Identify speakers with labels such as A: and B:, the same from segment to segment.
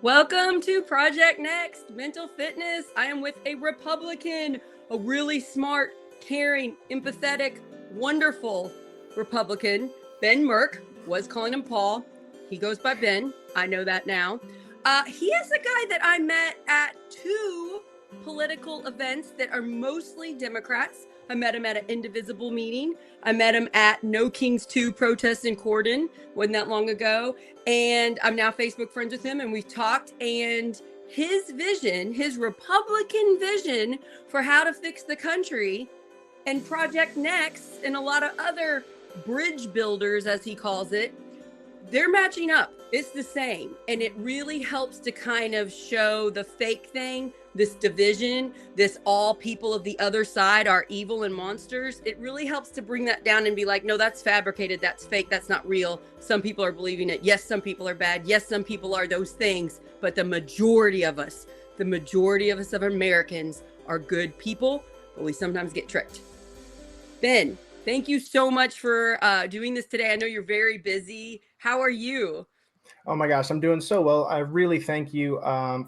A: Welcome to Project Next Mental Fitness. I am with a Republican, a really smart, caring, empathetic, wonderful Republican. Ben Merk was calling him Paul. He goes by Ben. I know that now. He is a guy that I met at two political events that are mostly Democrats. I met him at an Indivisible meeting. I met him at No Kings 2 protests in Cordon. Wasn't that long ago. And I'm now Facebook friends with him, and we've talked, and his vision, his Republican vision for how to fix the country, and Project Next and a lot of other bridge builders, as he calls it, they're matching up. It's the same. And it really helps to kind of show the fake thing, this division, this all people of the other side are evil and monsters. It really helps to bring that down and be like, no, that's fabricated. That's fake. That's not real. Some people are believing it. Yes, some people are bad. Yes, some people are those things. But the majority of us of Americans are good people, but we sometimes get tricked. Ben, thank you so much for doing this today. I know you're very busy. How are you?
B: Oh my gosh, I'm doing so well. I really thank you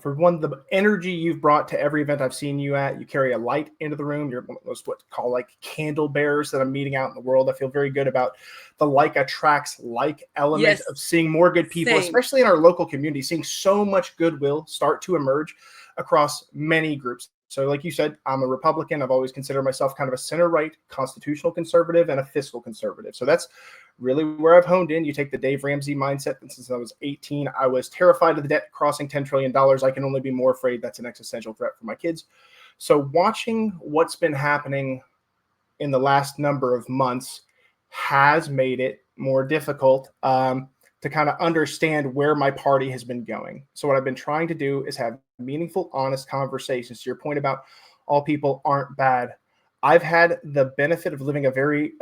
B: for the energy you've brought to every event I've seen you at. You carry a light into the room. You're one of those what call like candle bearers that I'm meeting out in the world. I feel very good about the like attracts like element of seeing more good people, especially in our local community, seeing so much goodwill start to emerge across many groups. So like you said, I'm a Republican. I've always considered myself kind of a center-right constitutional conservative and a fiscal conservative. So that's really where I've honed in. You take the Dave Ramsey mindset, and since I was 18, I was terrified of the debt crossing $10 trillion. I can only be more afraid that's an existential threat for my kids. So watching what's been happening in the last number of months has made it more difficult to kind of understand where my party has been going. So what I've been trying to do is have meaningful, honest conversations. To your point about all people aren't bad, I've had the benefit of living a very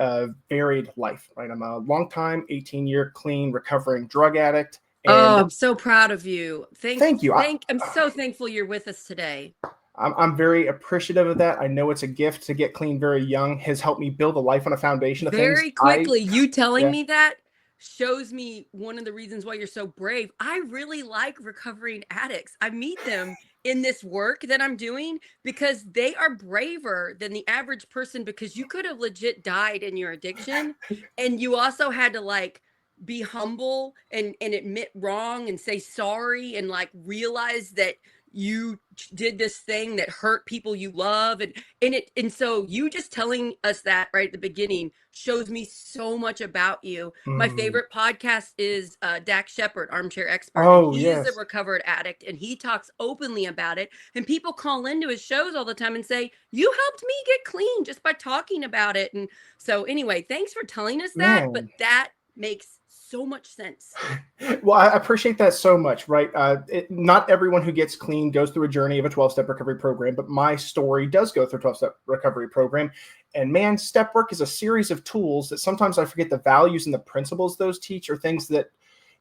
B: varied life, right? I'm a long-time, 18-year clean, recovering drug addict.
A: And I'm so proud of you.
B: Thank you.
A: I'm so thankful you're with us today.
B: I'm very appreciative of that. I know it's a gift to get clean very young. Has helped me build a life on a foundation of things.
A: Very quickly, you telling me that shows me one of the reasons why you're so brave. I really like recovering addicts. I meet them in this work that I'm doing because they are braver than the average person, because you could have legit died in your addiction and you also had to like be humble and admit wrong and say sorry and like realize that you did this thing that hurt people you love, and so you just telling us that right at the beginning shows me so much about you. My favorite podcast is Dax Shepard, Armchair Expert. He is a recovered addict and he talks openly about it, and people call into his shows all the time and say, you helped me get clean just by talking about it. And so anyway, thanks for telling us that. But that makes so much sense.
B: Well, I appreciate that so much, right? Not everyone who gets clean goes through a journey of a 12-step recovery program, but my story does go through a 12-step recovery program. And man, step work is a series of tools that sometimes I forget the values and the principles those teach are things that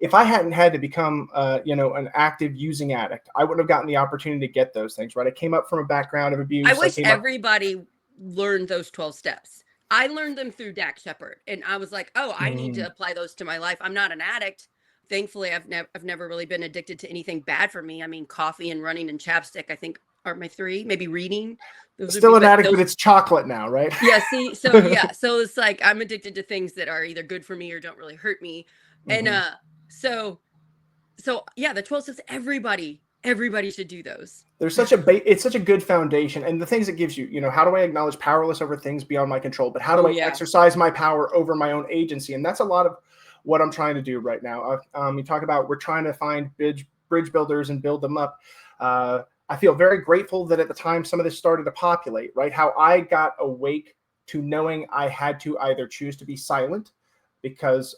B: if I hadn't had to become, an active using addict, I wouldn't have gotten the opportunity to get those things, right? I came up from a background of abuse.
A: I wish everybody learned those 12 steps. I learned them through Dax Shepard, and I was like, oh, I need to apply those to my life. I'm not an addict. Thankfully, I've never really been addicted to anything bad for me. I mean, coffee and running and chapstick, I think, are my three. Maybe reading.
B: Still an addict, but it's chocolate now, right?
A: Yeah, see, so it's like I'm addicted to things that are either good for me or don't really hurt me. And so yeah, the 12 steps, everybody should do those.
B: There's it's such a good foundation, and the things it gives you, how do I acknowledge powerless over things beyond my control, but how do I exercise my power over my own agency? And that's a lot of what I'm trying to do right now. You talk about we're trying to find bridge builders and build them up. I feel very grateful that at the time some of this started to populate, right? How I got awake to knowing I had to either choose to be silent because,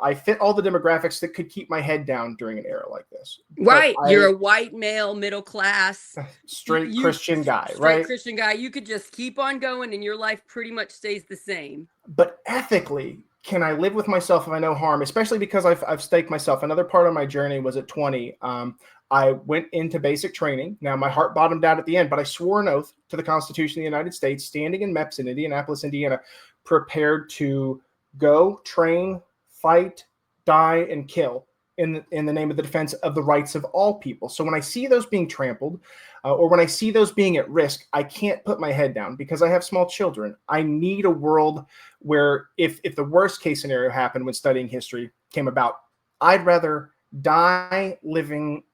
B: I fit all the demographics that could keep my head down during an era like this.
A: Right. You're a white male, middle class,
B: straight Christian guy, right?
A: Christian guy. You could just keep on going and your life pretty much stays the same.
B: But ethically, can I live with myself if I know harm, especially because I've staked myself? Another part of my journey was at 20. I went into basic training. Now, my heart bottomed out at the end, but I swore an oath to the Constitution of the United States, standing in MEPS in Indianapolis, Indiana, prepared to go, train, fight, die, and kill in the name of the defense of the rights of all people. So when I see those being trampled, or when I see those being at risk, I can't put my head down because I have small children. I need a world where if the worst case scenario happened when studying history came about, I'd rather die living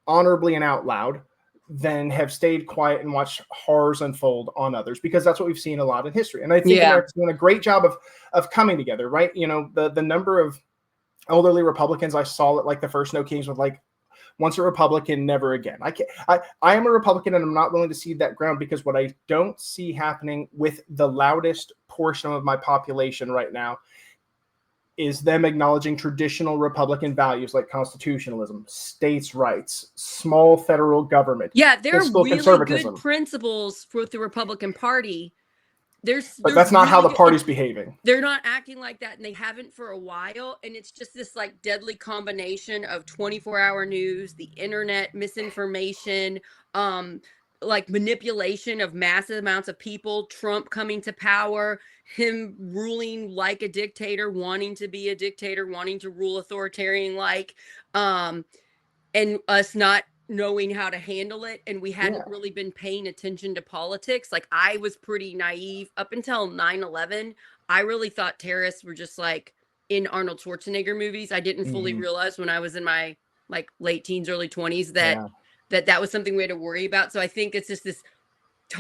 B: honorably and out loud than have stayed quiet and watched horrors unfold on others, because that's what we've seen a lot in history. And I think America's doing a great job of coming together, right? You know, the number of elderly Republicans I saw at like the first No Kings with like, once a Republican, never again. I am a Republican, and I'm not willing to cede that ground, because what I don't see happening with the loudest portion of my population right now is them acknowledging traditional Republican values like constitutionalism, states' rights, small federal government.
A: Yeah, there are
B: fiscal
A: really
B: conservatism.
A: good principles with the Republican Party.
B: But that's not how the party's behaving.
A: They're not acting like that, and they haven't for a while. And it's just this like deadly combination of 24-hour news, the internet, misinformation, like manipulation of massive amounts of people, Trump coming to power, him ruling like a dictator, wanting to be a dictator, wanting to rule authoritarian like, and us not knowing how to handle it. And we hadn't really been paying attention to politics. Like, I was pretty naive up until 9/11. I really thought terrorists were just like in Arnold Schwarzenegger movies. I didn't fully realize when I was in my like late teens, early 20s that was something we had to worry about. So I think it's just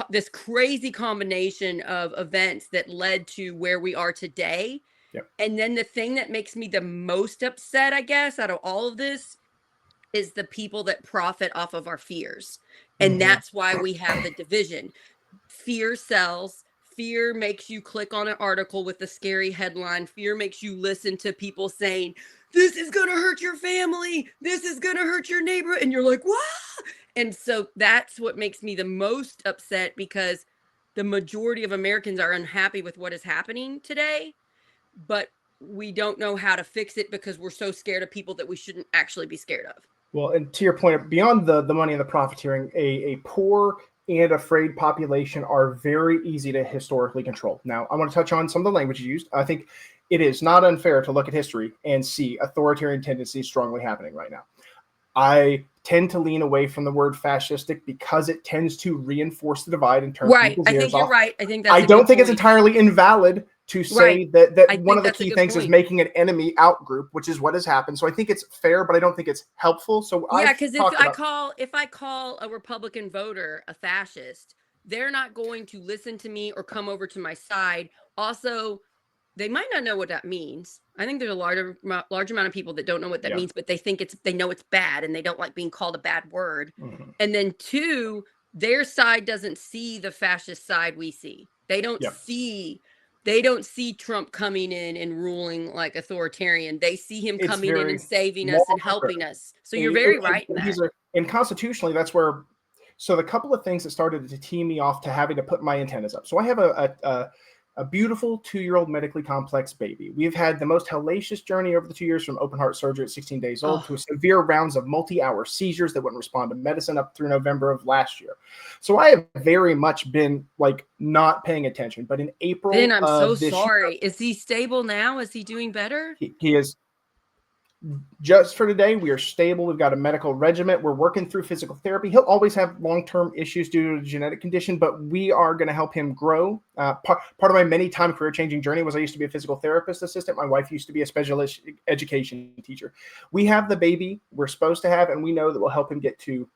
A: this crazy combination of events that led to where we are today. And then the thing that makes me the most upset, I guess, out of all of this is the people that profit off of our fears. And that's why we have the division. Fear sells. Fear makes you click on an article with a scary headline. Fear makes you listen to people saying, this is going to hurt your family. This is going to hurt your neighbor. And you're like, what? And so that's what makes me the most upset, because the majority of Americans are unhappy with what is happening today, but we don't know how to fix it because we're so scared of people that we shouldn't actually be scared of.
B: Well, and to your point, beyond the money and the profiteering, a poor and afraid population are very easy to historically control. Now, I want to touch on some of the language used. I think it is not unfair to look at history and see authoritarian tendencies strongly happening right now. I tend to lean away from the word fascistic because it tends to reinforce the divide and turn people's ears off. I think
A: you're right. I think that's
B: I don't think it's entirely invalid to say that one of the key things is making an enemy out group, which is what has happened. So I think it's fair, but I don't think it's helpful. So
A: because if I call a Republican voter a fascist, they're not going to listen to me or come over to my side. Also, they might not know what that means. I think there's a large amount of people that don't know what that means, but they know it's bad, and they don't like being called a bad word. And then two, their side doesn't see the fascist side we see. They don't see Trump coming in and ruling like authoritarian. They see him coming in and saving us and helping us. So you're very right in that.
B: And constitutionally, that's where. So the couple of things that started to tee me off to having to put my antennas up. So I have a beautiful 2-year-old medically complex baby. We've had the most hellacious journey over the 2 years, from open heart surgery at 16 days old to severe rounds of multi-hour seizures that wouldn't respond to medicine up through November of last year. So I have very much been like not paying attention. But in April,
A: Ben, I'm so sorry. Is he stable now? Is he doing better?
B: He is. Just for today, we are stable. We've got a medical regimen. We're working through physical therapy. He'll always have long-term issues due to a genetic condition, but we are going to help him grow. Part of my many-time career-changing journey was I used to be a physical therapist assistant. My wife used to be a special education teacher. We have the baby we're supposed to have, and we know that we'll help him get to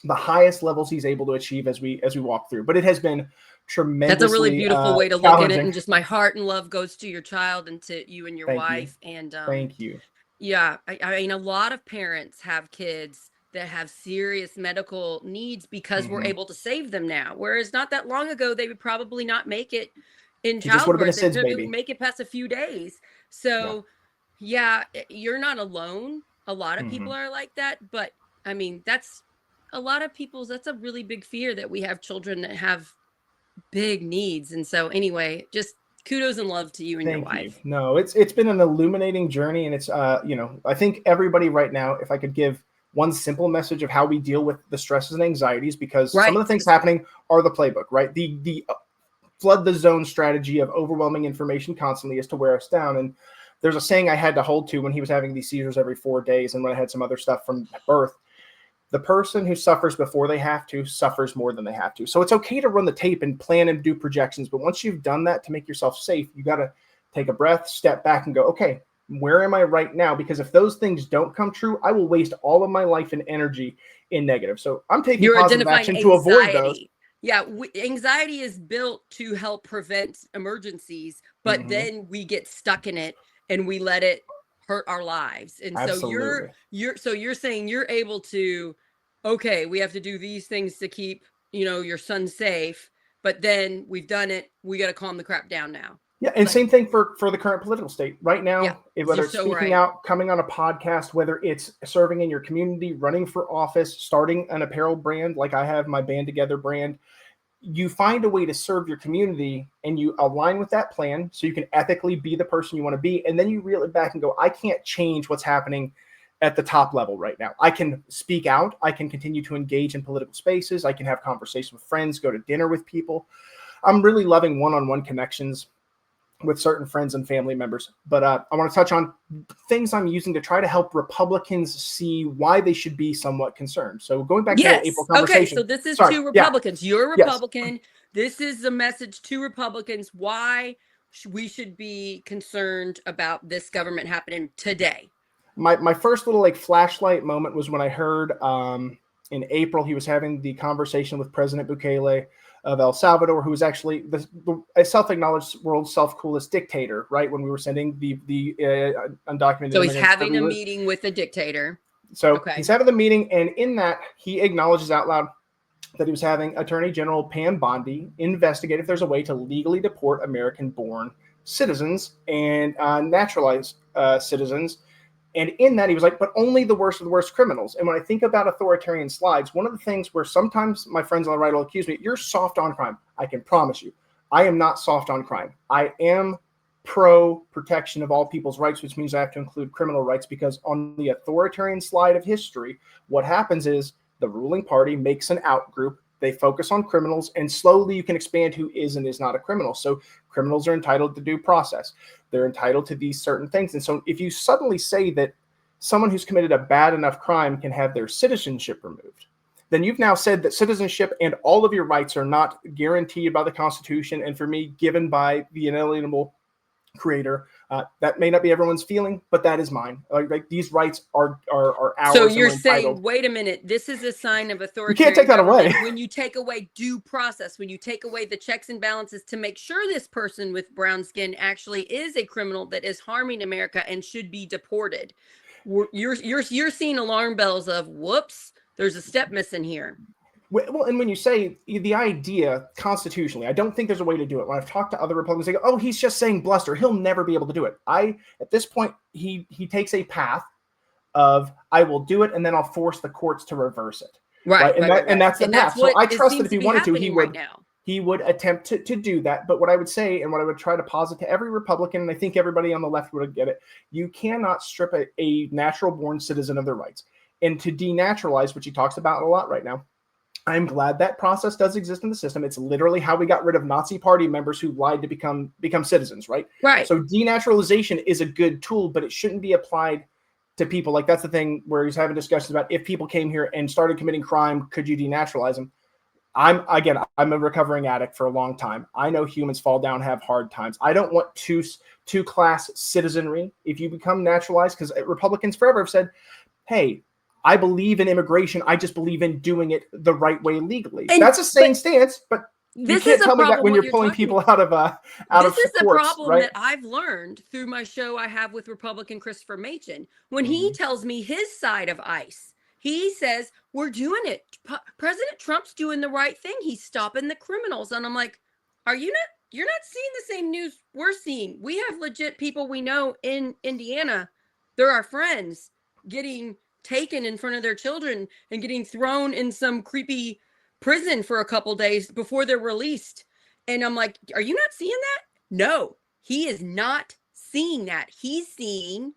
B: the highest levels he's able to achieve as we walk through. But it has been tremendously
A: That's a really beautiful way to look at it, and just my heart and love goes to your child and to you and your wife. And
B: thank you.
A: Yeah, I mean, a lot of parents have kids that have serious medical needs because we're able to save them now. Whereas not that long ago, they would probably not make it in childbirth. They would make it past a few days. So, you're not alone. A lot of people are like that. But I mean, that's a really big fear, that we have children that have big needs. And so anyway, just kudos and love to you and your wife.
B: No, it's been an illuminating journey, and it's I think everybody right now, if I could give one simple message of how we deal with the stresses and anxieties, because some of the things happening are the playbook, right? The flood the zone strategy of overwhelming information constantly is to wear us down. And there's a saying I had to hold to when he was having these seizures every 4 days, and when I had some other stuff from birth. The person who suffers before they have to suffers more than they have to. So it's okay to run the tape and plan and do projections. But once you've done that to make yourself safe, you got to take a breath, step back and go, okay, where am I right now? Because if those things don't come true, I will waste all of my life and energy in negative. So I'm taking positive action to avoid those.
A: Yeah, anxiety is built to help prevent emergencies, but then we get stuck in it and we let it hurt our lives. And
B: Absolutely.
A: so you're saying you're able to, okay, we have to do these things to keep, your son safe, but then we've done it. We got to calm the crap down now.
B: Yeah, and same thing for the current political state right now.
A: Yeah,
B: whether it's speaking out, coming on a podcast, whether it's serving in your community, running for office, starting an apparel brand like I have my Band Together brand, you find a way to serve your community and you align with that plan so you can ethically be the person you want to be. And then you reel it back and go, I can't change what's happening at the top level right now. I can speak out. I can continue to engage in political spaces. I can have conversations with friends, go to dinner with people. I'm really loving one-on-one connections with certain friends and family members. But I want to touch on things I'm using to try to help Republicans see why they should be somewhat concerned. So going back to the April conversation.
A: Okay, so this is to Republicans. You're a Republican.
B: Yes.
A: This is a message to Republicans why we should be concerned about this government happening today.
B: My first little flashlight moment was when I heard in April he was having the conversation with President Bukele of El Salvador, who was actually a self-acknowledged world's self-coolest dictator, right? When we were sending the undocumented.
A: So he's having a meeting with the dictator.
B: So he's having the meeting, and in that, he acknowledges out loud that he was having Attorney General Pam Bondi investigate if there's a way to legally deport American-born citizens and naturalized citizens. And in that, he was like, but only the worst of the worst criminals. And when I think about authoritarian slides, one of the things where sometimes my friends on the right will accuse me, you're soft on crime. I can promise you, I am not soft on crime. I am pro protection of all people's rights, which means I have to include criminal rights, because on the authoritarian slide of history, what happens is the ruling party makes an out group. They focus on criminals, and slowly you can expand who is and is not a criminal. So criminals are entitled to due process. They're entitled to these certain things. And so if you suddenly say that someone who's committed a bad enough crime can have their citizenship removed, then you've now said that citizenship and all of your rights are not guaranteed by the Constitution, and for me, given by the inalienable Creator. That may not be everyone's feeling, but that is mine. Like these rights are ours.
A: So you're saying, wait a minute, this is a sign of authoritarian.
B: You can't take that away.
A: When you take away due process, when you take away the checks and balances to make sure this person with brown skin actually is a criminal that is harming America and should be deported, you're seeing alarm bells of whoops, there's a step missing here.
B: Well, and when you say the idea constitutionally, I don't think there's a way to do it. When I've talked to other Republicans, they go, oh, he's just saying bluster. He'll never be able to do it. At this point, he takes a path of, I will do it, and then I'll force the courts to reverse it.
A: Right.
B: And that's the path. So I trust that if he wanted to, he would attempt to do that. But what I would say, and what I would try to posit to every Republican, and I think everybody on the left would get it, you cannot strip a natural-born citizen of their rights. And to denaturalize, which he talks about a lot right now, I'm glad that process does exist in the system. It's literally how we got rid of Nazi party members who lied to become citizens, right?
A: Right.
B: So denaturalization is a good tool, but it shouldn't be applied to people. Like that's the thing where he's having discussions about if people came here and started committing crime, could you denaturalize them? I'm a recovering addict for a long time. I know humans fall down, have hard times. I don't want two-class citizenry. If you become naturalized, because Republicans forever have said, hey, I believe in immigration. I just believe in doing it the right way legally. That's a sane stance, but you can't tell me that when you're pulling people out of
A: This is the
B: courts,
A: problem
B: right?
A: that I've learned through my show I have with Republican Christopher Machen. When he tells me his side of ICE, he says, we're doing it. President Trump's doing the right thing. He's stopping the criminals. And I'm like, you're not seeing the same news we're seeing. We have legit people we know in Indiana. They're our friends getting taken in front of their children and getting thrown in some creepy prison for a couple days before they're released. And I'm like, are you not seeing that? No, he is not seeing that. He's seeing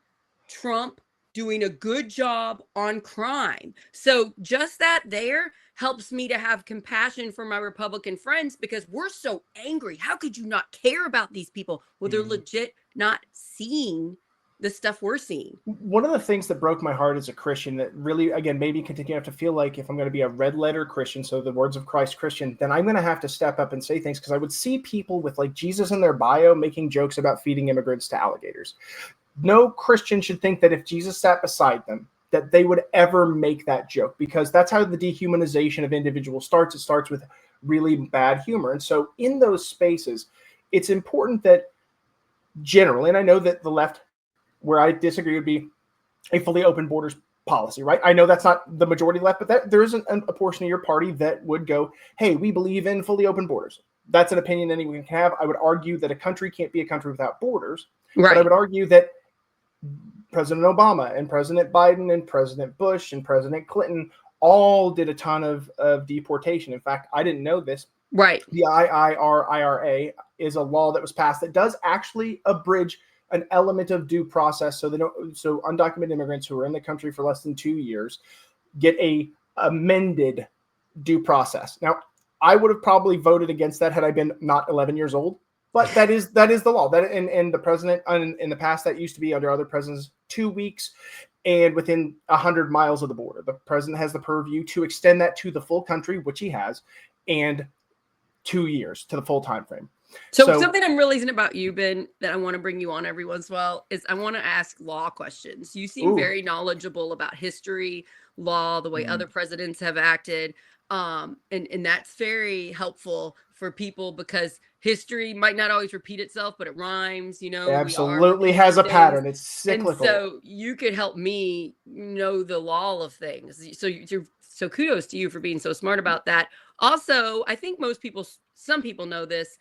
A: Trump doing a good job on crime. So just that there helps me to have compassion for my Republican friends, because we're so angry. How could you not care about these people? Well, they're legit not seeing the stuff we're seeing.
B: One of the things that broke my heart as a Christian that really, again, made me continue to feel like if I'm going to be a red letter Christian, so the words of Christ Christian, then I'm going to have to step up and say things, because I would see people with like Jesus in their bio making jokes about feeding immigrants to alligators. No Christian should think that if Jesus sat beside them, that they would ever make that joke, because that's how the dehumanization of individuals starts. It starts with really bad humor. And so in those spaces, it's important that generally, and I know that the left, where I disagree, would be a fully open borders policy, right? I know that's not the majority left, but there is a portion of your party that would go, hey, we believe in fully open borders. That's an opinion anyone can have. I would argue that a country can't be a country without borders.
A: Right.
B: But I would argue that President Obama and President Biden and President Bush and President Clinton all did a ton of deportation. In fact, I didn't know this.
A: Right.
B: The IRA is a law that was passed that does actually abridge an element of due process, so undocumented immigrants who are in the country for less than 2 years get a amended due process. Now, I would have probably voted against that had I been not 11 years old, but that is the law. That and the president in the past, that used to be under other presidents 2 weeks and within 100 miles of the border. The president has the purview to extend that to the full country, which he has, and 2 years to the full time frame.
A: So something I'm realizing about you, Ben, that I want to bring you on every once in a while is I want to ask law questions. You seem very knowledgeable about history, law, the way other presidents have acted. And that's very helpful for people, because history might not always repeat itself, but it rhymes, you know.
B: It absolutely has a pattern. It's cyclical.
A: And so you could help me know the law of things. So kudos to you for being so smart about that. Also, I think some people know this.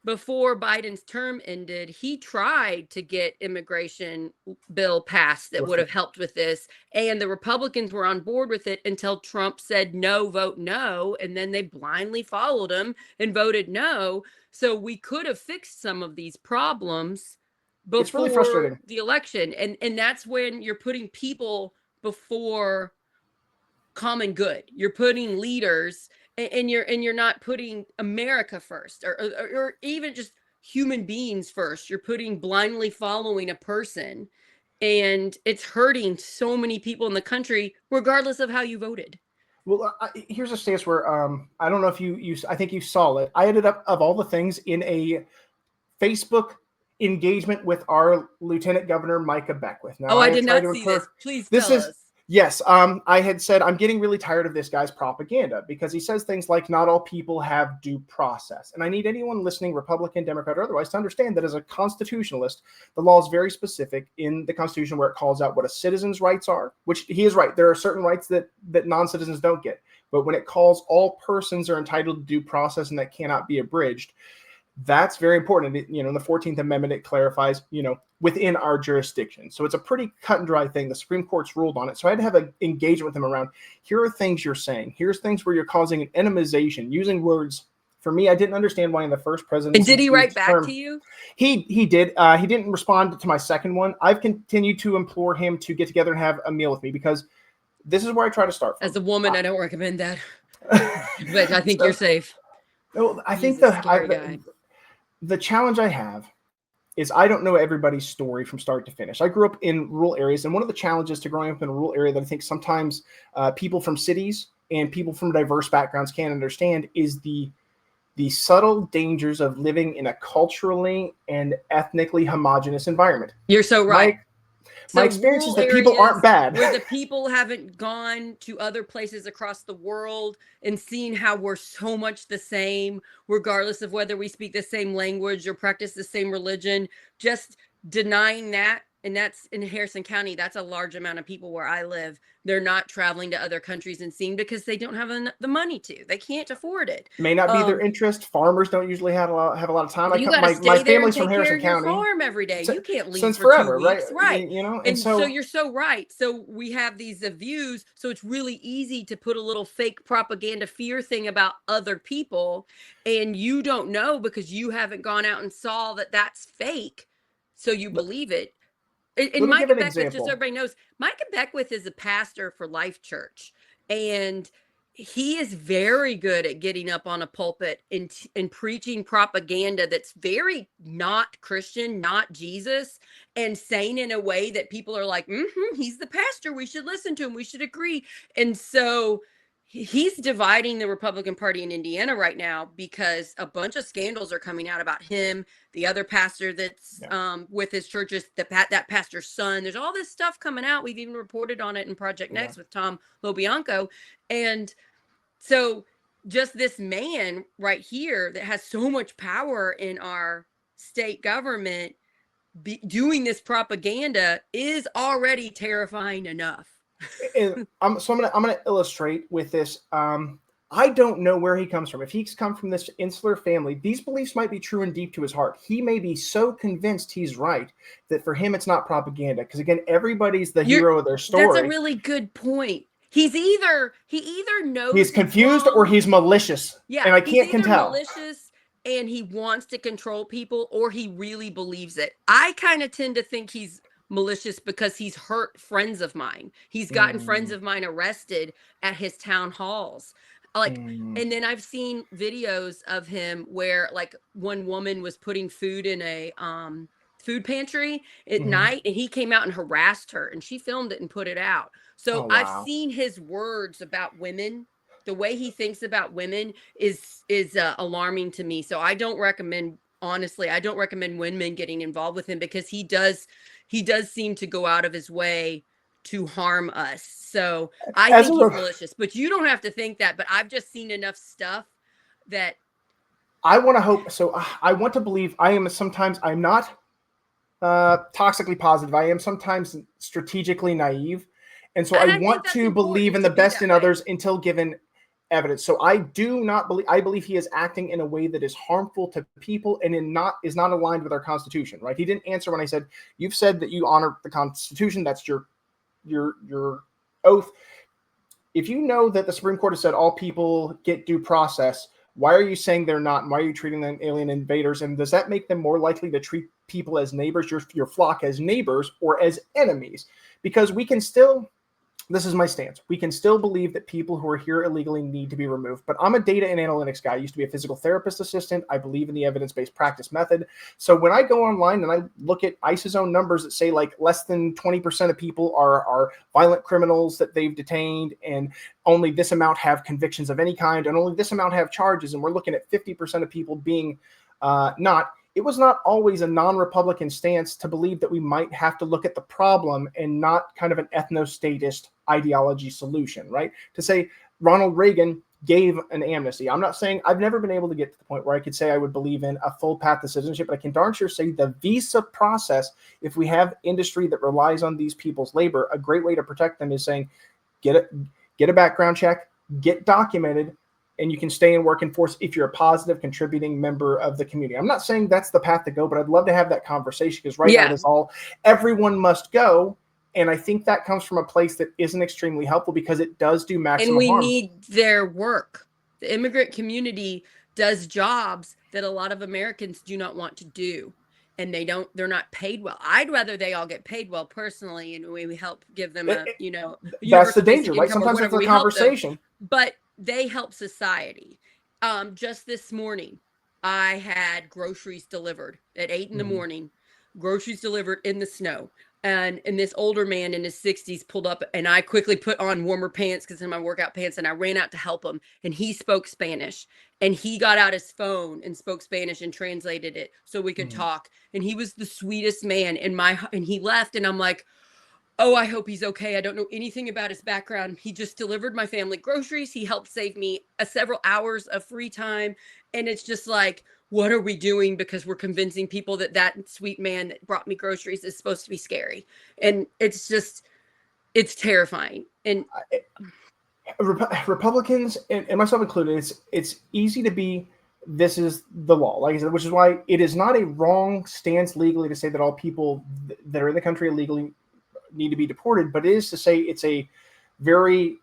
A: Before Biden's term ended, he tried to get immigration bill passed that would have helped with this. And the Republicans were on board with it until Trump said no, vote no. And then they blindly followed him and voted no. So we could have fixed some of these problems before
B: it's really frustrating.
A: The election. And that's when you're putting people before common good. You're putting leaders, and you're not putting America first, or even just human beings first. You're putting blindly following a person, and it's hurting so many people in the country, regardless of how you voted.
B: Well, here's a stance where I don't know if you I think you saw it. I ended up, of all the things, in a Facebook engagement with our Lieutenant Governor Micah Beckwith. Now,
A: I did not see this. Please tell us.
B: Yes, I had said, I'm getting really tired of this guy's propaganda, because he says things like not all people have due process. And I need anyone listening, Republican, Democrat, or otherwise, to understand that as a constitutionalist, the law is very specific in the Constitution, where it calls out what a citizen's rights are, which he is right. There are certain rights that non-citizens don't get. But when it calls all persons are entitled to due process and that cannot be abridged, that's very important. In the 14th Amendment, it clarifies, within our jurisdiction. So it's a pretty cut and dry thing. The Supreme Court's ruled on it. So I had to have an engagement with him around, here are things you're saying. Here's things where you're causing an enemy,zation, using words. For me, I didn't understand why in the first presidency.
A: And did he write back to you?
B: He did. He didn't respond to my second one. I've continued to implore him to get together and have a meal with me, because this is where I try to start from.
A: As a woman, I don't recommend that. But I think you're safe.
B: Well, I think the challenge I have is I don't know everybody's story from start to finish. I grew up in rural areas, and one of the challenges to growing up in a rural area that I think sometimes people from cities and people from diverse backgrounds can't understand is the subtle dangers of living in a culturally and ethnically homogenous environment.
A: You're so right.
B: My experience is that people aren't bad.
A: Where the people haven't gone to other places across the world and seen how we're so much the same, regardless of whether we speak the same language or practice the same religion. Just denying that. And that's in Harrison County. That's a large amount of people where I live. They're not traveling to other countries and seeing, because they don't have the money to. They can't afford it.
B: May not be their interest. Farmers don't usually have a lot of time.
A: My family's from Harrison County. Farm every day. You can't leave
B: since
A: for
B: forever,
A: 2 weeks, right?
B: And
A: so you're so right. So we have these views. So it's really easy to put a little fake propaganda fear thing about other people, and you don't know because you haven't gone out and saw that that's fake. So you believe it. And Micah Beckwith, just so everybody knows, Micah Beckwith is a pastor for Life Church. And he is very good at getting up on a pulpit and preaching propaganda that's very not Christian, not Jesus, and saying in a way that people are like, he's the pastor. We should listen to him. We should agree. And so he's dividing the Republican Party in Indiana right now because a bunch of scandals are coming out about him, the other pastor that's with his churches, that pastor's son. There's all this stuff coming out. We've even reported on it in Project Next with Tom LoBianco. And so just this man right here that has so much power in our state government doing this propaganda is already terrifying enough.
B: And I'm gonna illustrate with this. I don't know where he comes from. If he's come from this insular family, these beliefs might be true and deep to his heart. He may be so convinced he's right that for him it's not propaganda. Because again, everybody's the hero of their story.
A: That's a really good point. He either knows
B: he's confused or he's malicious.
A: Yeah,
B: and I can't tell.
A: Malicious and he wants to control people, or he really believes it. I kind of tend to think he's malicious because he's hurt friends of mine. He's gotten friends of mine arrested at his town halls. And then I've seen videos of him where like one woman was putting food in a food pantry at night, and he came out and harassed her, and she filmed it and put it out. So I've seen his words about women. The way he thinks about women is alarming to me. So I don't recommend, honestly, women getting involved with him, because he does seem to go out of his way to harm us. So I think he's malicious, but you don't have to think that. But I've just seen enough stuff that
B: I want to hope. So I want to believe. I'm not toxically positive. I am sometimes strategically naive. And so I want to believe in the best in others until given evidence. So I believe he is acting in a way that is harmful to people and is not aligned with our Constitution, right? He didn't answer when I said, you've said that you honor the Constitution. That's your oath. If you know that the Supreme Court has said all people get due process, why are you saying they're not? And why are you treating them alien invaders? And does that make them more likely to treat people as neighbors, your flock as neighbors or as enemies? Because we can still, this is my stance, we can still believe that people who are here illegally need to be removed. But I'm a data and analytics guy. I used to be a physical therapist assistant. I believe in the evidence-based practice method. So when I go online and I look at ICE's own numbers that say like less than 20% of people are violent criminals that they've detained, and only this amount have convictions of any kind, and only this amount have charges, and we're looking at 50% of people being not. It was not always a non-Republican stance to believe that we might have to look at the problem and not kind of an ethno-statist ideology solution, right? To say Ronald Reagan gave an amnesty. I'm not saying, I've never been able to get to the point where I could say I would believe in a full path to citizenship, but I can darn sure say the visa process, if we have industry that relies on these people's labor, a great way to protect them is saying, get a background check, get documented, and you can stay in working force if you're a positive contributing member of the community. I'm not saying that's the path to go, but I'd love to have that conversation, because now it is all everyone must go. And I think that comes from a place that isn't extremely helpful, because it does do maximum harm.
A: And we need their work. The immigrant community does jobs that a lot of Americans do not want to do. And they're not paid well. I'd rather they all get paid well personally, and we help give them
B: that's the danger, right? Sometimes it's a conversation.
A: But they help society. Just this morning, I had groceries delivered at 8 a.m. Groceries delivered in the snow. And this older man in his 60s pulled up, and I quickly put on warmer pants because in my workout pants, and I ran out to help him. And he spoke Spanish, and he got out his phone and spoke Spanish and translated it so we could talk. And he was the sweetest man and he left, and I'm like, oh, I hope he's okay. I don't know anything about his background. He just delivered my family groceries. He helped save me several hours of free time. And it's just like, what are we doing? Because we're convincing people that sweet man that brought me groceries is supposed to be scary. And it's terrifying. And
B: Republicans, and myself included, it's easy to be, this is the law, like I said, which is why it is not a wrong stance legally to say that all people that are in the country illegally need to be deported, but it is to say it's a very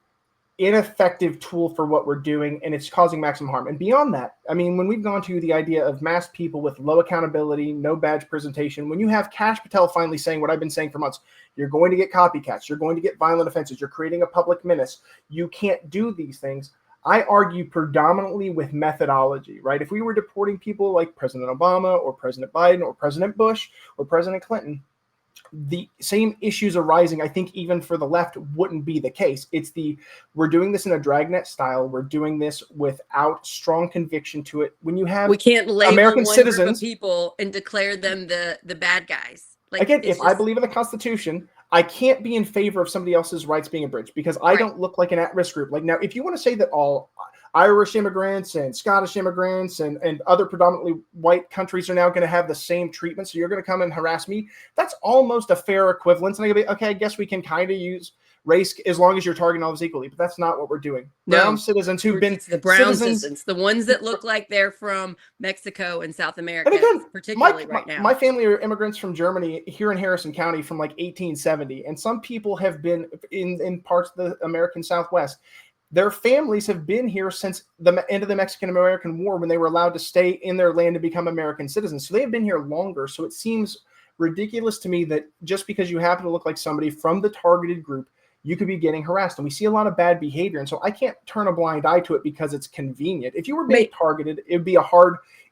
B: ineffective tool for what we're doing, and it's causing maximum harm. And beyond that, I mean, when we've gone to the idea of masked people with low accountability, no badge presentation, when you have Kash Patel finally saying what I've been saying for months, you're going to get copycats, you're going to get violent offenses, you're creating a public menace, you can't do these things. I argue predominantly with methodology, right? If we were deporting people like President Obama or President Biden or President Bush or President Clinton, the same issues arising, I think, even for the left wouldn't be the case. It's we're doing this in a dragnet style. We're doing this without strong conviction to it. When you have
A: we can't label
B: American
A: one
B: citizens,
A: group of people and declare them the bad guys. Like,
B: again, if I believe in the Constitution, I can't be in favor of somebody else's rights being abridged because I don't look like an at-risk group. Like, now, if you want to say that all Irish immigrants and Scottish immigrants and other predominantly white countries are now going to have the same treatment, so you're going to come and harass me, that's almost a fair equivalence. And I go, okay, I guess we can kind of use race as long as you're targeting all of us equally, but that's not what we're doing. Brown citizens who've been
A: the brown citizens, the ones that look like they're from Mexico and South America,
B: and again,
A: particularly right now.
B: My family are immigrants from Germany here in Harrison County from like 1870, and some people have been in parts of the American Southwest. Their families have been here since the end of the Mexican-American War when they were allowed to stay in their land and become American citizens. So they have been here longer. So it seems ridiculous to me that just because you happen to look like somebody from the targeted group, you could be getting harassed. And we see a lot of bad behavior. And so I can't turn a blind eye to it because it's convenient. If you were being targeted, it would be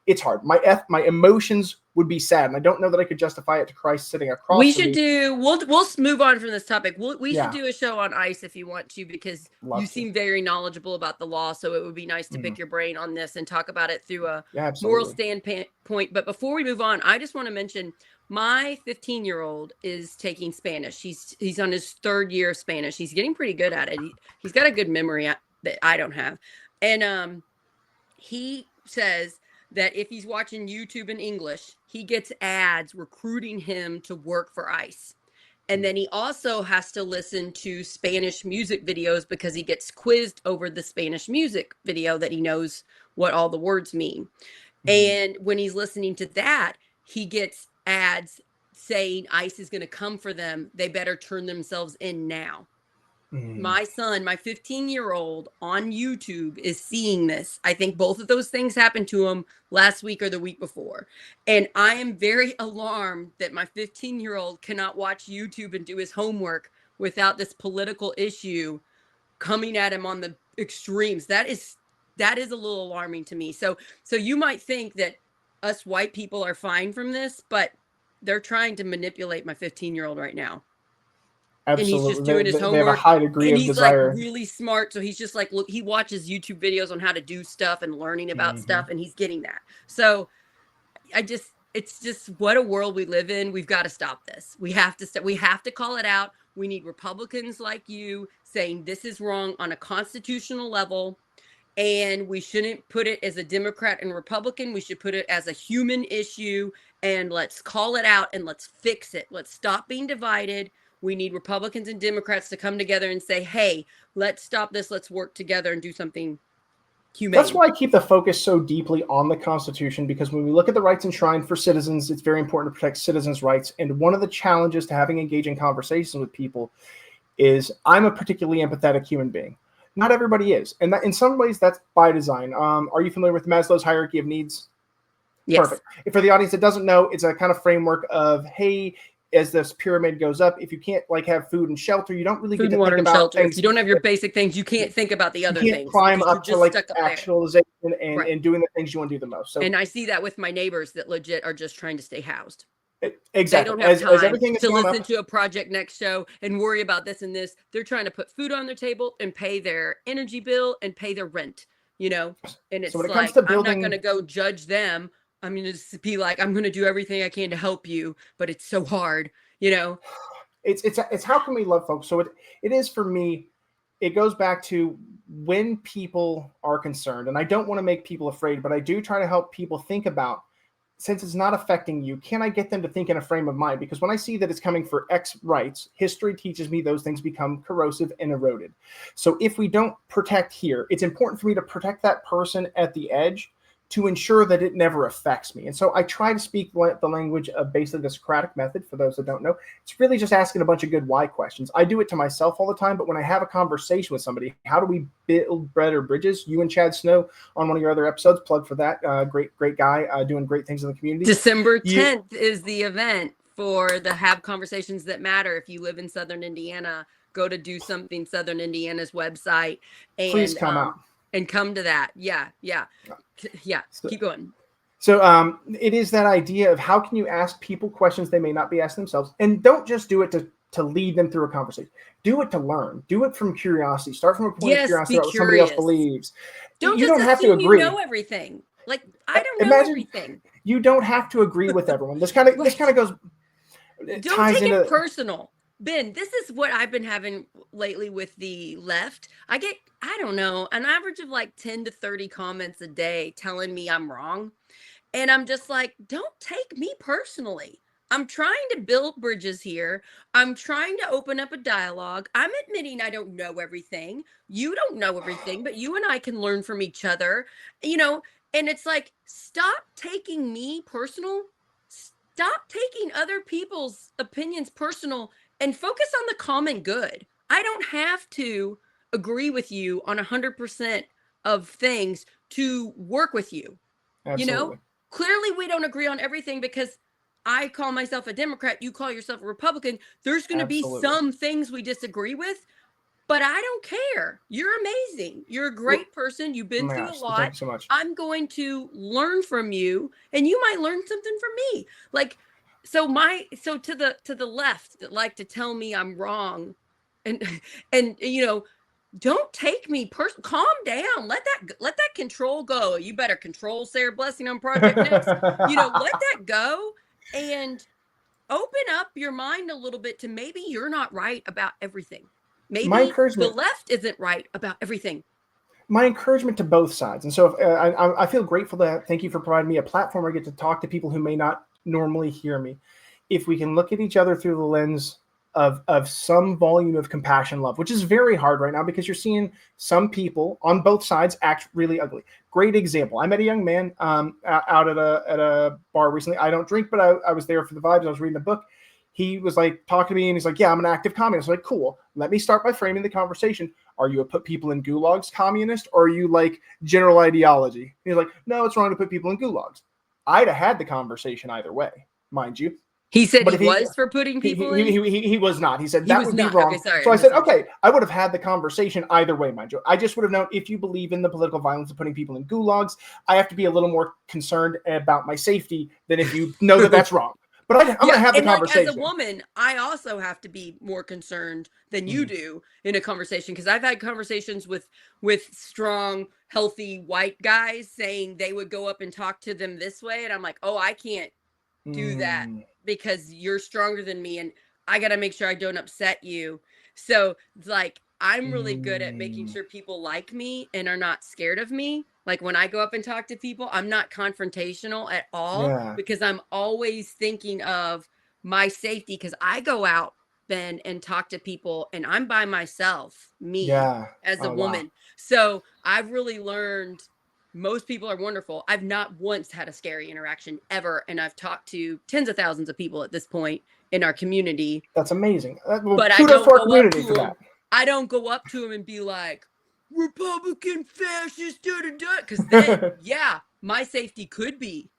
B: it's hard. My emotions would be sad. And I don't know that I could justify it to Christ sitting across
A: we
B: from
A: should
B: me.
A: We'll move on from this topic. We should do a show on ICE if you want to, because you seem very knowledgeable about the law. So it would be nice to pick your brain on this and talk about it through a moral standpoint. But before we move on, I just want to mention my 15-year-old is taking Spanish. He's on his 3rd year of Spanish. He's getting pretty good at it. He's got a good memory that I don't have. And he says that if he's watching YouTube in English, he gets ads recruiting him to work for ICE. And then he also has to listen to Spanish music videos because he gets quizzed over the Spanish music video that he knows what all the words mean. And when he's listening to that, he gets ads saying ICE is going to come for them. They better turn themselves in now. My son, my 15-year-old on YouTube is seeing this. I think both of those things happened to him last week or the week before. And I am very alarmed that my 15-year-old cannot watch YouTube and do his homework without this political issue coming at him on the extremes. That is a little alarming to me. So you might think that us white people are fine from this, but they're trying to manipulate my 15-year-old right now.
B: Absolutely.
A: And he's just doing his homework.
B: They have a high degree of desire.
A: And he's like really smart. So he's just like, look, he watches YouTube videos on how to do stuff and learning about stuff, and he's getting that. So it's just what a world we live in. We've got to stop this. We have to call it out. We need Republicans like you saying this is wrong on a constitutional level. And we shouldn't put it as a Democrat and Republican. We should put it as a human issue, and let's call it out and let's fix it. Let's stop being divided. We need Republicans and Democrats to come together and say, hey, let's stop this. Let's work together and do something humane.
B: That's why I keep the focus so deeply on the Constitution, because when we look at the rights enshrined for citizens, it's very important to protect citizens' rights. And one of the challenges to having engaging conversations with people is I'm a particularly empathetic human being. Not everybody is. And that, in some ways, that's by design. Are you familiar with Maslow's hierarchy of needs?
A: Yes.
B: Perfect. For the audience that doesn't know, it's a kind of framework of, hey, as this pyramid goes up, if you can't have food and shelter, you don't really get to think about things.
A: If you don't have your basic things, you can't think about the other things.
B: You can't climb up to actualization and doing the things you want to do the most. So,
A: and I see that with my neighbors that legit are just trying to stay housed.
B: Exactly.
A: They don't have time to listen to a Project Next show and worry about this and this. They're trying to put food on their table and pay their energy bill and pay their rent, And it's I'm not going to go judge them. I'm going to be like, I'm going to do everything I can to help you, but it's so hard,
B: It's how can we love folks? So it is for me, it goes back to when people are concerned, and I don't want to make people afraid, but I do try to help people think about, since it's not affecting you, can I get them to think in a frame of mind? Because when I see that it's coming for X rights, history teaches me those things become corrosive and eroded. So if we don't protect here, it's important for me to protect that person at the edge, to ensure that it never affects me. And so I try to speak the language of basically the Socratic method. For those that don't know, it's really just asking a bunch of good why questions. I do it to myself all the time, but when I have a conversation with somebody, how do we build better bridges? You and Chad Snow on one of your other episodes, plug for that. Great guy, doing great things in the community.
A: December 10th is the event for the Have Conversations That Matter. If you live in Southern Indiana, go to Do Something Southern Indiana's website and
B: please come out
A: and come to that. Yeah. So, keep going.
B: So it is that idea of how can you ask people questions they may not be asking themselves, and don't just do it to lead them through a conversation. Do it to learn. Do it from curiosity. Start from a point of curiosity about what somebody else believes.
A: You don't have to agree. You know everything. Like I don't know everything.
B: You don't have to agree with everyone. This kind of goes.
A: Don't take it personal. Ben, this is what I've been having lately with the left. I get, I don't know, an average of like 10 to 30 comments a day telling me I'm wrong. And I'm just like, don't take me personally. I'm trying to build bridges here. I'm trying to open up a dialogue. I'm admitting I don't know everything. You don't know everything, but you and I can learn from each other, and it's like, stop taking me personal. Stop taking other people's opinions personal and focus on the common good. I don't have to agree with you on 100% of things to work with you.
B: Absolutely.
A: Clearly we don't agree on everything because I call myself a Democrat. You call yourself a Republican. There's going to be some things we disagree with, but I don't care. You're amazing. You're a great person. You've been through a lot.
B: Thank you so much.
A: I'm going to learn from you, and you might learn something from me. Like, so to the left that like to tell me I'm wrong, and don't take me calm down. Let that control go. You better control Sarah Blessing on Project Next. Let that go and open up your mind a little bit to maybe you're not right about everything. Maybe the left isn't right about everything.
B: My encouragement to both sides. And so I feel grateful that thank you for providing me a platform where I get to talk to people who may not normally hear me. If we can look at each other through the lens of some volume of compassion, love, which is very hard right now because you're seeing some people on both sides act really ugly. Great example. I met a young man out at a bar recently. I don't drink, but I was there for the vibes. I was reading a book. He was like talking to me and he's like, yeah, I'm an active communist. I was like, cool. Let me start by framing the conversation. Are you a put people in gulags communist, or are you like general ideology? And he's like, no, it's wrong to put people in gulags. I'd have had the conversation either way, mind you.
A: He said he was for putting people in?
B: He was not. He said that would be wrong. Okay, sorry, so I said, okay, I would have had the conversation either way, mind you. I just would have known if you believe in the political violence of putting people in gulags, I have to be a little more concerned about my safety than if you know that that's wrong. But I'm going to have the conversation.
A: Like, as a woman, I also have to be more concerned than you do in a conversation, because I've had conversations with strong, healthy white guys saying they would go up and talk to them this way. And I'm like, oh, I can't do that because you're stronger than me. And I got to make sure I don't upset you. So it's like, I'm really good at making sure people like me and are not scared of me. Like when I go up and talk to people, I'm not confrontational at all because I'm always thinking of my safety, because I go out then and talk to people and I'm by myself, as a woman. Wow. So I've really learned most people are wonderful. I've not once had a scary interaction ever. And I've talked to tens of thousands of people at this point in our community.
B: That's amazing. But I don't go up to them.
A: I don't go up to them and be like, Republican fascist, because then, my safety could be,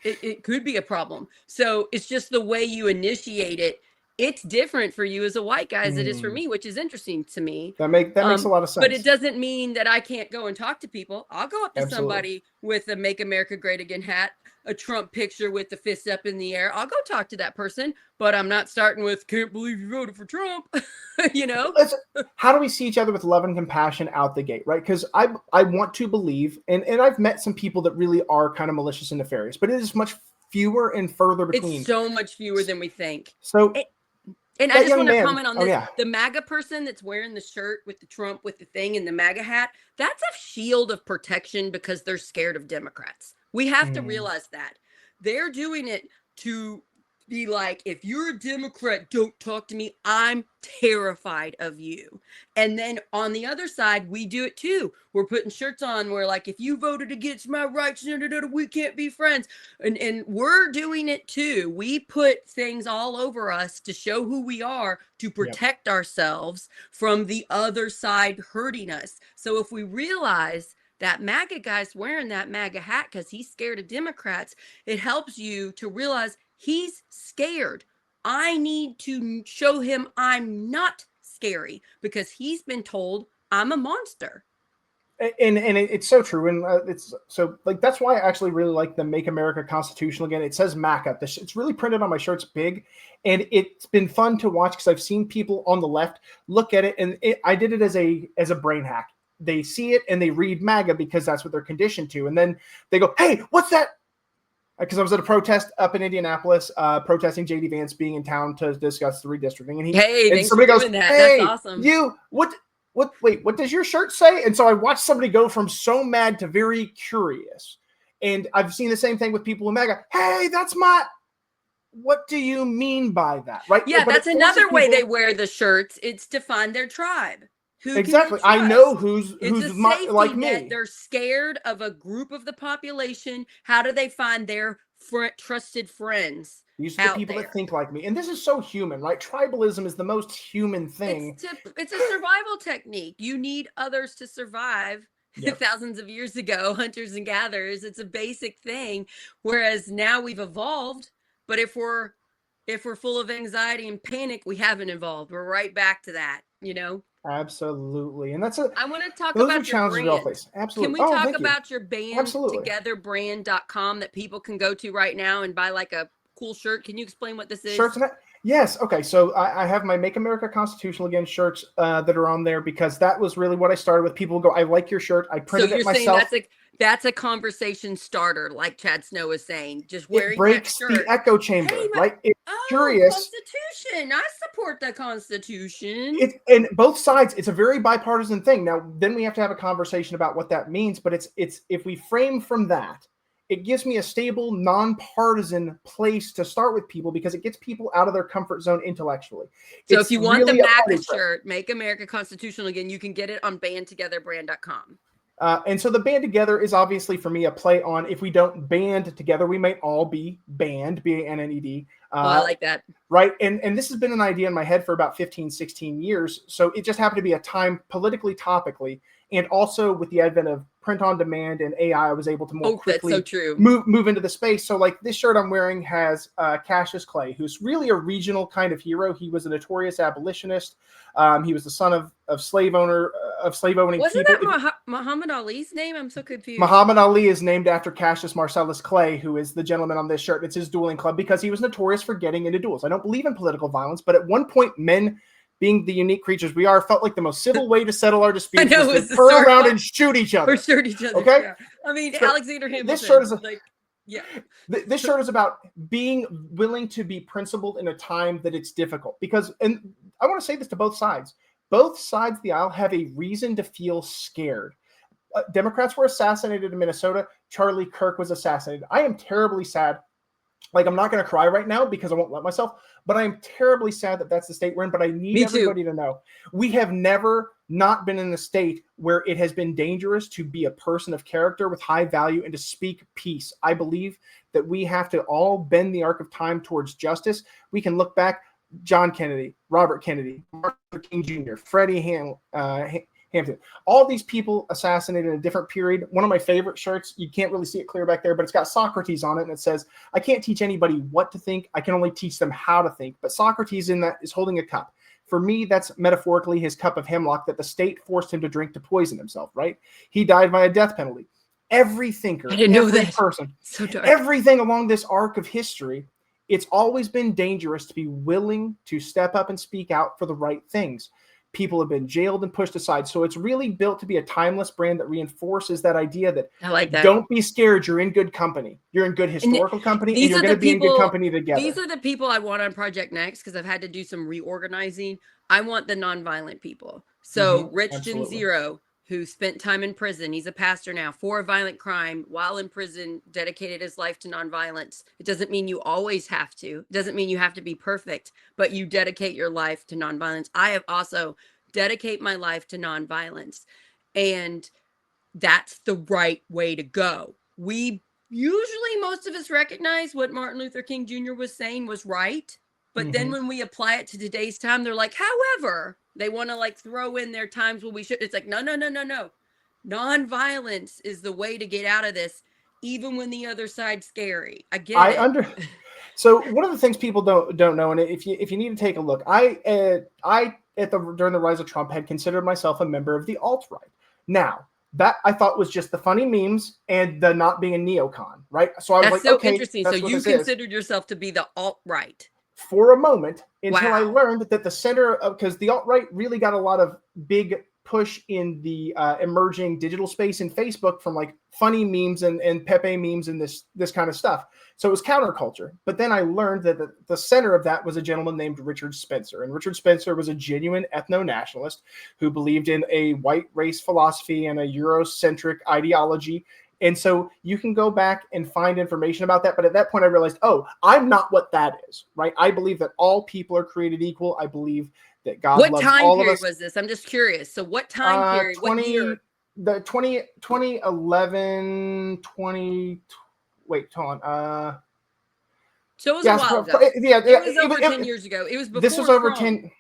A: it could be a problem. So it's just the way you initiate it. It's different for you as a white guy as it is for me, which is interesting to me.
B: That makes a lot of sense.
A: But it doesn't mean that I can't go and talk to people. I'll go up to somebody with a Make America Great Again hat, a Trump picture with the fist up in the air. I'll go talk to that person, but I'm not starting with, can't believe you voted for Trump.
B: How do we see each other with love and compassion out the gate, right? Because I want to believe, and I've met some people that really are kind of malicious and nefarious, but it is much fewer and further between.
A: It's so much fewer than we think.
B: So...
A: And I just want to comment on this. The MAGA person that's wearing the shirt with the Trump with the thing and the MAGA hat, that's a shield of protection because they're scared of Democrats. We have to realize that. They're doing it to be like, if you're a Democrat, don't talk to me. I'm terrified of you. And then on the other side, we do it too. We're putting shirts on where like, if you voted against my rights, we can't be friends. And we're doing it too. We put things all over us to show who we are, to protect ourselves from the other side hurting us. So if we realize that MAGA guy's wearing that MAGA hat because he's scared of Democrats, it helps you to realize he's scared. I need to show him I'm not scary because he's been told I'm a monster.
B: And it's so true. And it's so like, that's why I actually really like the Make America Constitutional again. It says MACA. It's really printed on my shirts big. And it's been fun to watch because I've seen people on the left look at it. And I did it as a brain hack. They see it and they read MAGA because that's what they're conditioned to. And then they go, hey, what's that? Because I was at a protest up in Indianapolis, protesting JD Vance being in town to discuss the redistricting. And somebody goes,
A: that.
B: Hey,
A: that's awesome.
B: What does your shirt say? And so I watched somebody go from so mad to very curious. And I've seen the same thing with people in MAGA. Hey, what do you mean by that? Right?
A: Yeah, that's another way they wear the shirts. It's to find their tribe.
B: Exactly. I know who's like me.
A: They're scared of a group of the population. How do they find their trusted friends?
B: These are the people that think like me. And this is so human, right? Tribalism is the most human thing.
A: It's a survival technique. You need others to survive. Yep. Thousands of years ago, hunters and gatherers, it's a basic thing. Whereas now we've evolved. But if we're full of anxiety and panic, we haven't evolved. We're right back to that,
B: Absolutely. And that's
A: I want to talk about your brand.
B: Absolutely.
A: Can we talk about your band,
B: Absolutely.
A: togetherbrand.com, that people can go to right now and buy like a cool shirt? Can you explain what this is?
B: Shirts. Yes. Okay. So I have my Make America Constitutional Again shirts that are on there because that was really what I started with. People go, I like your shirt. I printed it myself.
A: That's a conversation starter, like Chad Snow was saying. Just wearing
B: it breaks
A: that shirt.
B: The echo chamber, right? It's curious.
A: Constitution. I support the Constitution.
B: And both sides, it's a very bipartisan thing. Now, then we have to have a conversation about what that means. But it's if we frame from that, it gives me a stable, nonpartisan place to start with people because it gets people out of their comfort zone intellectually.
A: So if you want the MAGA shirt, Make America Constitutional Again, you can get it on bandtogetherbrand.com.
B: And so the band together is obviously for me a play on if we don't band together, we might all be banned, B-A-N-N-E-D.
A: I like that.
B: Right. And this has been an idea in my head for about 15, 16 years. So it just happened to be a time politically, topically, and also with the advent of print on demand and AI, I was able to more quickly
A: that's so true.
B: move into the space. So like this shirt I'm wearing has Cassius Clay, who's really a regional kind of hero. He was a notorious abolitionist. He was the son of slave owning
A: Wasn't
B: people.
A: that Muhammad Ali's name? I'm so confused.
B: Muhammad Ali is named after Cassius Marcellus Clay, who is the gentleman on this shirt. It's his dueling club because he was notorious for getting into duels. I don't believe in political violence, but at one point, men, being the unique creatures we are, felt like the most civil way to settle our disputes was to turn around and shoot each other.
A: Or shoot each other.
B: Okay?
A: Yeah. I mean, so Alexander Hamilton.
B: This shirt is
A: this
B: shirt is about being willing to be principled in a time that it's difficult. Because, and I want to say this to both sides. Both sides of the aisle have a reason to feel scared. Democrats were assassinated in Minnesota. Charlie Kirk was assassinated. I am terribly sad. Like, I'm not going to cry right now because I won't let myself, but I am terribly sad that that's the state we're in. But I need everybody to know we have never not been in a state where it has been dangerous to be a person of character with high value and to speak peace. I believe that we have to all bend the arc of time towards justice. We can look back. John Kennedy, Robert Kennedy, Martin Luther King Jr., Freddie Hampton, all these people assassinated in a different period. One of my favorite shirts, you can't really see it clear back there, but it's got Socrates on it, and it says, I can't teach anybody what to think. I can only teach them how to think. But Socrates in that is holding a cup. For me, that's metaphorically his cup of hemlock that the state forced him to drink to poison himself, right? He died by a death penalty. Every thinker, every person, everything along this arc of history, it's always been dangerous to be willing to step up and speak out for the right things. People have been jailed and pushed aside. So it's really built to be a timeless brand that reinforces that idea that,
A: I like that.
B: Don't be scared. You're in good company. You're in good historical company, and you're going to be in good company together.
A: These are the people I want on Project Next because I've had to do some reorganizing. I want the nonviolent people. So Rich Gen Zero, who spent time in prison. He's a pastor now for a violent crime while in prison, dedicated his life to nonviolence. It doesn't mean you always have to. It doesn't mean you have to be perfect, but you dedicate your life to nonviolence. I have also dedicate my life to nonviolence. And that's the right way to go. We usually, most of us recognize what Martin Luther King Jr. was saying was right. But then when we apply it to today's time, they're like, however, they want to like throw in their times when we should. It's like, no. Nonviolence is the way to get out of this, even when the other side's scary. I get it.
B: So one of the things people don't know, and if you need to take a look, during the rise of Trump had considered myself a member of the alt-right. Now, that I thought was just the funny memes and the not being a neocon, right? So I was like,
A: so
B: okay,
A: interesting. So you considered yourself to be the alt-right
B: for a moment until I learned that the center of, because the alt-right really got a lot of big push in the emerging digital space in Facebook from like funny memes and Pepe memes and this kind of stuff. So it was counterculture. But then I learned that the center of that was a gentleman named Richard Spencer. And Richard Spencer was a genuine ethno-nationalist who believed in a white race philosophy and a Eurocentric ideology. And so you can go back and find information about that. But at that point, I realized, oh, I'm not what that is, right? I believe that all people are created equal. I believe that God loves all of us.
A: What time period was this? I'm just curious. So what time period? What year?
B: The 2011, 20... Wait, hold on.
A: So it was a while ago.
B: Yeah,
A: it was over 10 years ago. It was before
B: this was over
A: Trump.
B: 10.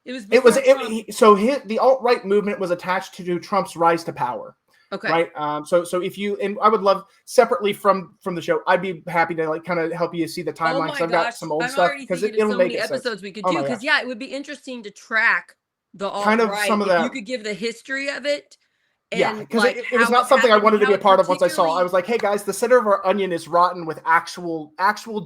A: It was before Trump.
B: The alt-right movement was attached to Trump's rise to power.
A: Okay.
B: Right. So if you, and I would love separately from the show, I'd be happy to like kind of help you see the timeline because I've got some old stuff because it'll make it
A: episodes we could do because it would be interesting to track the alt-right.
B: Kind of some of that.
A: You could give the history of it.
B: And because it was not something I wanted to be a part of once I saw. I was like, hey guys, the center of our onion is rotten with actual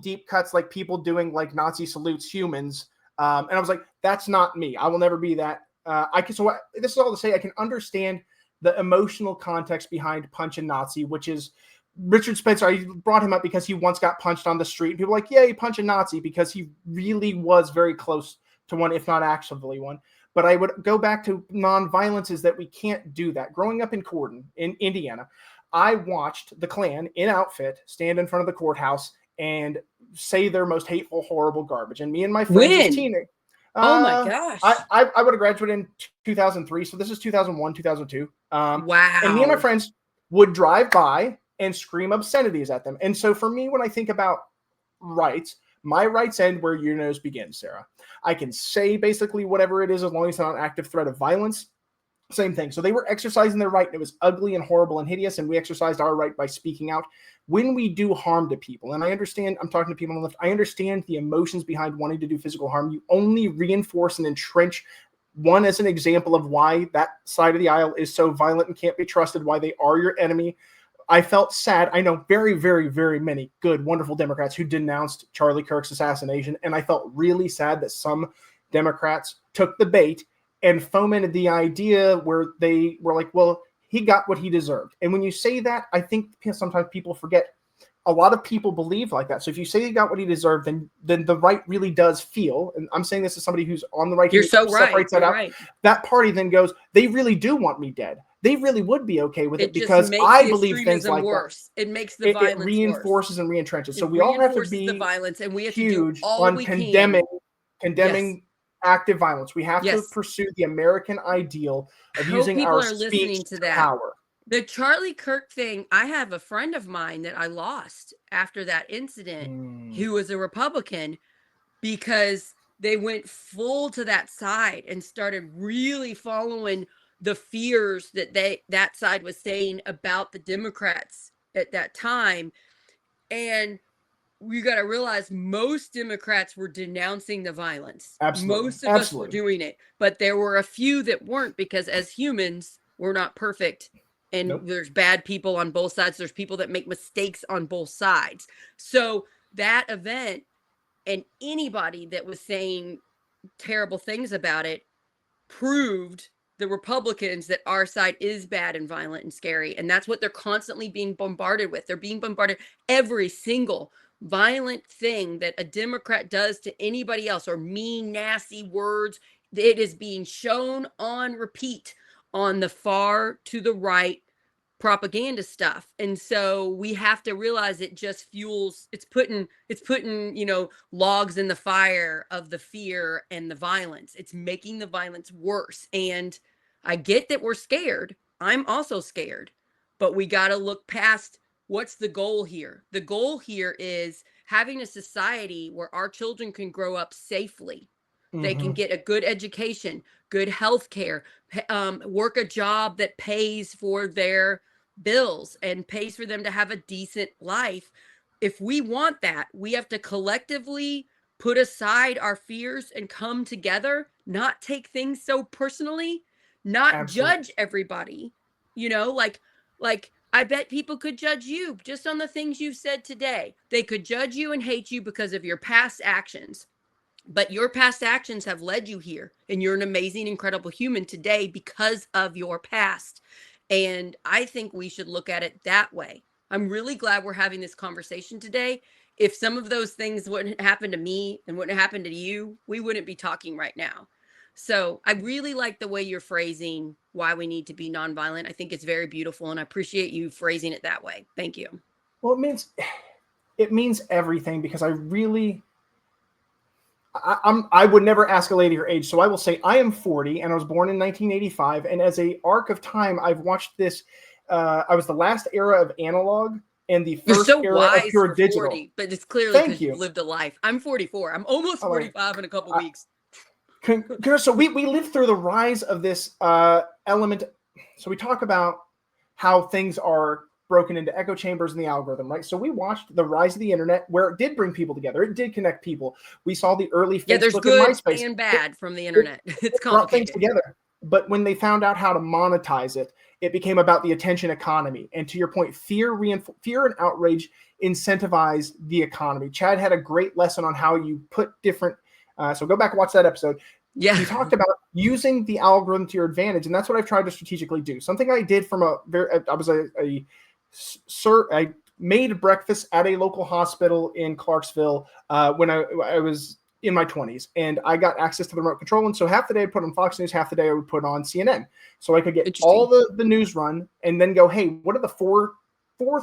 B: deep cuts, like people doing like Nazi salutes humans. And I was like, that's not me. I will never be that. This is all to say I can understand the emotional context behind Punch a Nazi, which is Richard Spencer. I brought him up because he once got punched on the street. People were like, yeah, he punched a Nazi because he really was very close to one, if not actually one. But I would go back to nonviolence is that we can't do that. Growing up in Corden, in Indiana, I watched the Klan in outfit stand in front of the courthouse and say their most hateful, horrible garbage. And me and my friends as teenagers.
A: Oh my gosh.
B: I would have graduated in 2003. So this is 2001, 2002.
A: Wow.
B: And me and my friends would drive by and scream obscenities at them. And so for me, when I think about rights, my rights end where your nose begins, Sarah. I can say basically whatever it is as long as it's not an active threat of violence. Same thing. So they were exercising their right, and it was ugly and horrible and hideous, and we exercised our right by speaking out. When we do harm to people, and I understand, I'm talking to people on the left, I understand the emotions behind wanting to do physical harm. You only reinforce and entrench one as an example of why that side of the aisle is so violent and can't be trusted, why they are your enemy. I felt sad. I know very, very, very many good, wonderful Democrats who denounced Charlie Kirk's assassination, and I felt really sad that some Democrats took the bait and fomented the idea where they were like, well, he got what he deserved. And when you say that, I think sometimes people forget a lot of people believe like that. So if you say he got what he deserved, then the right really does feel, and I'm saying this as somebody who's on the right.
A: You're so right. You're right.
B: That party then goes, they really do want me dead. They really would be okay with it because I believe things like
A: worse. That. It makes the violence
B: it reinforces and reentrenches. So we
A: all
B: have to be
A: the violence, and we have
B: huge
A: to do all
B: on
A: we
B: condemning
A: yes.
B: active violence. We have to pursue the American ideal of using our speech to power.
A: The Charlie Kirk thing, I have a friend of mine that I lost after that incident who was a Republican because they went full to that side and started really following the fears that that side was saying about the Democrats at that time. And we got to realize most Democrats were denouncing the violence.
B: Absolutely.
A: Most of us were doing it, but there were a few that weren't because as humans, we're not perfect. And there's bad people on both sides. There's people that make mistakes on both sides. So that event and anybody that was saying terrible things about it proved the Republicans that our side is bad and violent and scary. And that's what they're constantly being bombarded with. They're being bombarded every single violent thing that a Democrat does to anybody else or mean, nasty words. It is being shown on repeat on the far to the right propaganda stuff. And so we have to realize it just fuels, it's putting, logs in the fire of the fear and the violence. It's making the violence worse. And I get that we're scared. I'm also scared, but we got to look past what's the goal here. The goal here is having a society where our children can grow up safely. They can get a good education, good health care, work a job that pays for their bills and pays for them to have a decent life. If we want that, we have to collectively put aside our fears and come together, not take things so personally, not judge everybody, like I bet people could judge you just on the things you've said today. They could judge you and hate you because of your past actions. But your past actions have led you here, and you're an amazing, incredible human today because of your past. And I think we should look at it that way. I'm really glad we're having this conversation today. If some of those things wouldn't happen to me and wouldn't happen to you, we wouldn't be talking right now. So I really like the way you're phrasing why we need to be nonviolent. I think it's very beautiful, and I appreciate you phrasing it that way. Thank you.
B: Well, it means everything, because I would never ask a lady her age, so I will say I am 40, and I was born in 1985. And as a arc of time, I've watched this. I was the last era of analog and the first era of pure digital.
A: 40, but it's clearly because you lived a life. I'm 44. I'm almost 45 in a couple weeks.
B: So we lived through the rise of this element. So we talk about how things are broken into echo chambers in the algorithm, right? So we watched the rise of the internet, where it did bring people together. It did connect people. We saw the early Facebook
A: there's good and MySpace and bad from the internet. It's complicated.
B: Brought things together. But when they found out how to monetize it, it became about the attention economy. And to your point, fear and outrage incentivize the economy. Chad had a great lesson on how you put different. So go back and watch that episode.
A: Yeah.
B: He talked about using the algorithm to your advantage, and that's what I've tried to strategically do. Something I did I made breakfast at a local hospital in Clarksville when I was in my 20s, and I got access to the remote control. And so half the day I'd put on Fox News, half the day I would put on CNN. So I could get all the news run and then go, hey, what are the four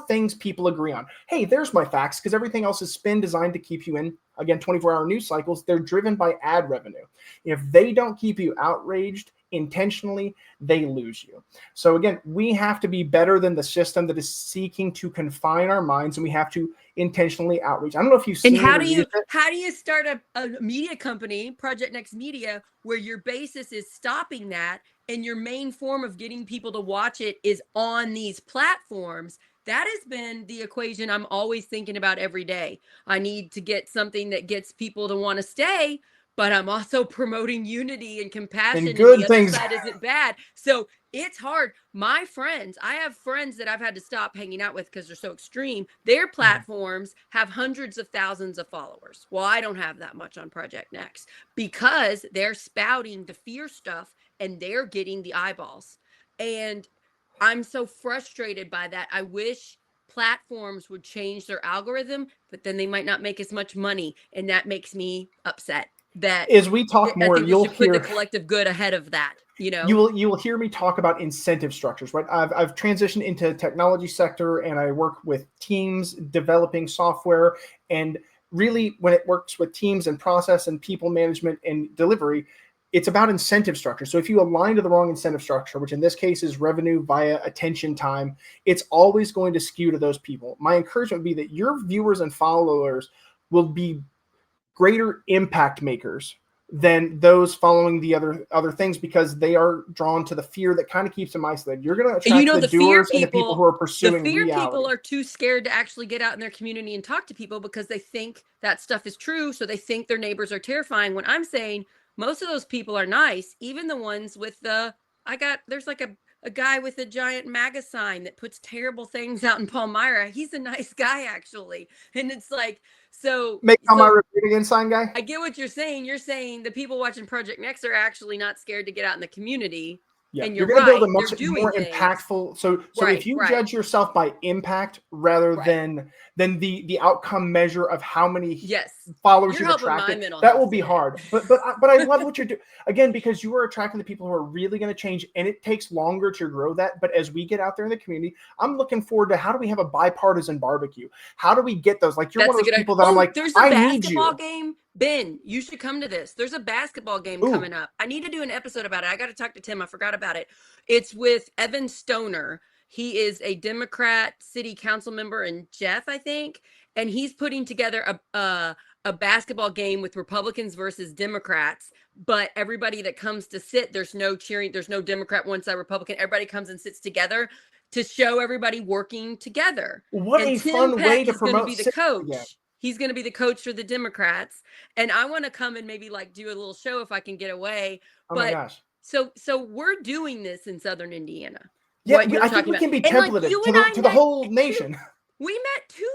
B: things people agree on? Hey, there's my facts, because everything else is spin designed to keep you in, again, 24-hour news cycles. They're driven by ad revenue. If they don't keep you outraged intentionally, they lose you. So again, we have to be better than the system that is seeking to confine our minds, and we have to intentionally outreach. I don't know if you've seen.
A: And how do you start a media company, Project Next Media, where your basis is stopping that, and your main form of getting people to watch it is on these platforms? That has been the equation I'm always thinking about every day. I need to get something that gets people to want to stay, but I'm also promoting unity and compassion, and the other side isn't bad. So it's hard. My friends, I have friends that I've had to stop hanging out with because they're so extreme. Their platforms have hundreds of thousands of followers. Well, I don't have that much on Project Next, because they're spouting the fear stuff and they're getting the eyeballs. And I'm so frustrated by that. I wish platforms would change their algorithm, but then they might not make as much money, and that makes me upset. That
B: as we talk more, you'll hear
A: the collective good ahead of that.
B: You will hear me talk about incentive structures, right? I've transitioned into technology sector, and I work with teams developing software, and really when it works with teams and process and people management and delivery, it's about incentive structure. So if you align to the wrong incentive structure, which in this case is revenue via attention time, it's always going to skew to those people. My encouragement would be that your viewers and followers will be greater impact makers than those following the other things, because they are drawn to the fear that kind of keeps them isolated. You're going to attract the doers and the people who are pursuing
A: reality. The fear
B: reality.
A: people are too scared to actually get out in their community and talk to people, because they think that stuff is true. So they think their neighbors are terrifying, when I'm saying most of those people are nice. Even the ones with there's like a guy with a giant MAGA sign that puts terrible things out in Palmyra. He's a nice guy, actually. And it's like,
B: make Palmyra great again sign guy.
A: I get what you're saying. You're saying the people watching Project Next are actually not scared to get out in the community.
B: Yeah,
A: and
B: you're going to build a much more
A: things.
B: Impactful. So if you judge yourself by impact rather than the outcome measure of how many followers
A: You're
B: you've
A: helping my
B: attracted,
A: mental
B: that
A: health
B: will be
A: today.
B: hard. But I love what you're doing, again, because you are attracting the people who are really going to change, and it takes longer to grow that. But as we get out there in the community, I'm looking forward to how do we have a bipartisan barbecue? How do we get those? Like, you're
A: That's
B: one
A: a
B: of those
A: good idea.
B: people that I'm like,
A: There's a
B: I need
A: basketball
B: you.
A: game. Ben, you should come to this. There's a basketball game
B: Ooh.
A: coming up. I need to do an episode about it. I got to talk to Tim. I forgot about it. It's with Evan Stoner. He is a Democrat city council member in Jeff, I think, and he's putting together a basketball game with Republicans versus Democrats. But everybody that comes to sit, there's no cheering. There's no Democrat one side, Republican. Everybody comes and sits together to show everybody working together.
B: What
A: And
B: a
A: Tim
B: fun way
A: Peck
B: to
A: is going to
B: promote
A: be the
B: civics again.
A: coach. He's going to be the coach for the Democrats. And I want to come and maybe like do a little show if I can get away.
B: Oh
A: but
B: my gosh.
A: so we're doing this in Southern Indiana.
B: Yeah,
A: What you're
B: I think
A: talking
B: we can
A: about.
B: be
A: And like
B: templated
A: you
B: to
A: and
B: the,
A: I
B: to the
A: met
B: whole
A: two-
B: nation.
A: We met 2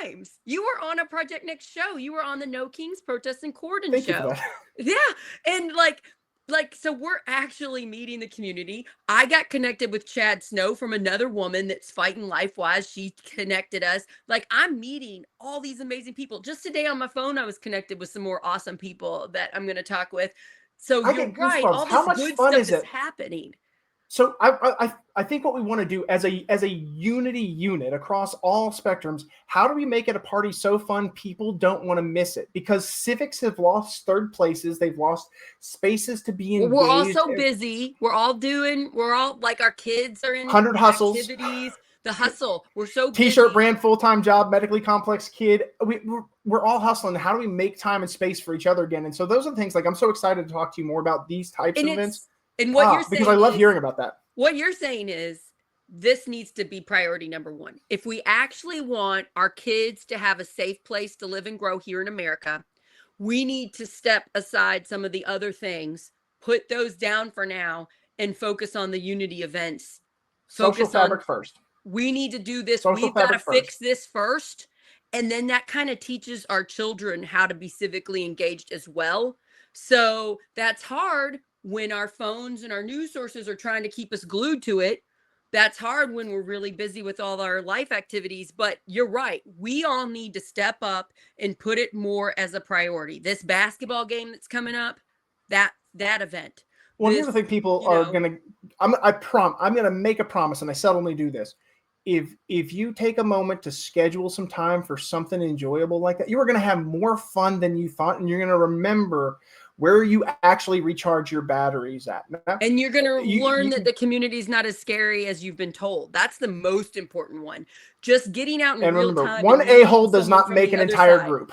A: times. You were on a Project Next show. You were on the No Kings Protest and Cordon
B: Thank you
A: show.
B: for that.
A: Yeah. And like, so we're actually meeting the community. I got connected with Chad Snow from another woman that's fighting life-wise. She connected us. Like, I'm meeting all these amazing people. Just today on my phone, I was connected with some more awesome people that I'm going to talk with. So
B: I
A: you're
B: get
A: right.
B: goosebumps.
A: All
B: How
A: this
B: much
A: good
B: fun
A: stuff
B: is
A: is
B: it?
A: happening.
B: So I think what we want to do as a unity unit across all spectrums, how do we make it a party so fun people don't want to miss it? Because civics have lost third places, they've lost spaces to be engaged.
A: We're all so busy. We're all like our kids are in
B: 100 hustles.
A: activities. The hustle. We're so
B: T-shirt
A: busy.
B: brand, full-time job, medically complex kid. We're all hustling. How do we make time and space for each other again? And so those are the things, like, I'm so excited to talk to you more about these types of events.
A: And what you're saying,
B: because I love hearing about that.
A: What you're saying is this needs to be priority number 1. If we actually want our kids to have a safe place to live and grow here in America, we need to step aside some of the other things, put those down for now, and focus on the unity events.
B: Social fabric first.
A: We need to do this.
B: Social
A: We've got to
B: fabric
A: fix
B: first.
A: this first. And then that kind of teaches our children how to be civically engaged as well. So that's hard when our phones and our news sources are trying to keep us glued to it. That's hard when we're really busy with all our life activities. But you're right. We all need to step up and put it more as a priority. This basketball game that's coming up, that event.
B: Well, here's the thing: people are gonna. I'm gonna make a promise, and I seldomly do this. If you take a moment to schedule some time for something enjoyable like that, you are gonna have more fun than you thought, and you're gonna remember where you actually recharge your batteries at.
A: And you're going to learn that the community is not as scary as you've been told. That's the most important one. Just getting out in real time.
B: One a-hole does not make an entire group.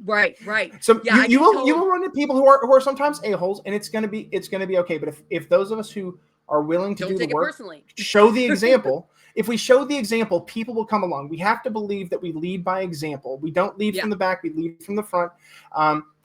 A: Right.
B: So yeah, you will run into people who are sometimes a-holes, and it's gonna be okay. But if those of us who are willing to do the work, show the example. If we show the example, people will come along. We have to believe that we lead by example. We don't lead from the back, we lead from the front.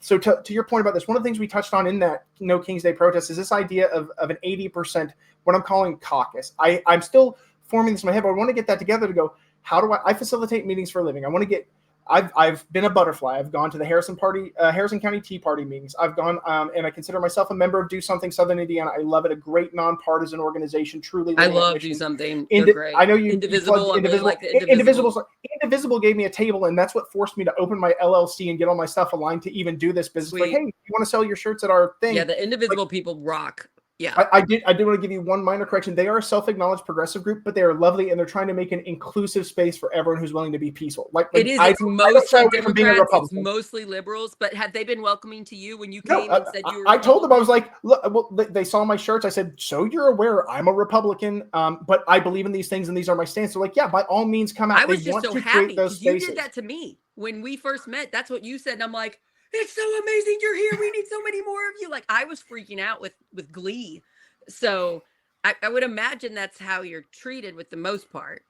B: So to your point about this, one of the things we touched on in that No King's Day protest is this idea of an 80%, what I'm calling caucus. I'm still forming this in my head, but I want to get that together to go, how do I facilitate meetings for a living? I want to get, I've been a butterfly. I've gone to the Harrison County Tea Party meetings. I've gone, and I consider myself a member of Do Something Southern Indiana. I love it. A great nonpartisan organization. Truly,
A: I love Do Something. They're great.
B: I know you.
A: Indivisible.
B: Indivisible gave me a table, and that's what forced me to open my LLC and get all my stuff aligned to even do this business. Sweet. Like, hey, you want to sell your shirts at our thing?
A: Yeah, the Indivisible people rock. Yeah,
B: I did want to give you one minor correction. They are a self-acknowledged progressive group, but they are lovely, and they're trying to make an inclusive space for everyone who's willing to be peaceful.
A: It is. It's mostly Democrats. It's mostly liberals. But have they been welcoming to you when you came and said you were?
B: I told them, I was like, look, well, they saw my shirts. I said, so you're aware I'm a Republican, but I believe in these things, and these are my stance. They're like, yeah, by all means, come out.
A: I was just so happy because you did that to me when we first met. That's what you said, and I'm like, it's so amazing you're here. We need so many more of you. Like, I was freaking out with glee. So I would imagine that's how you're treated with the most part.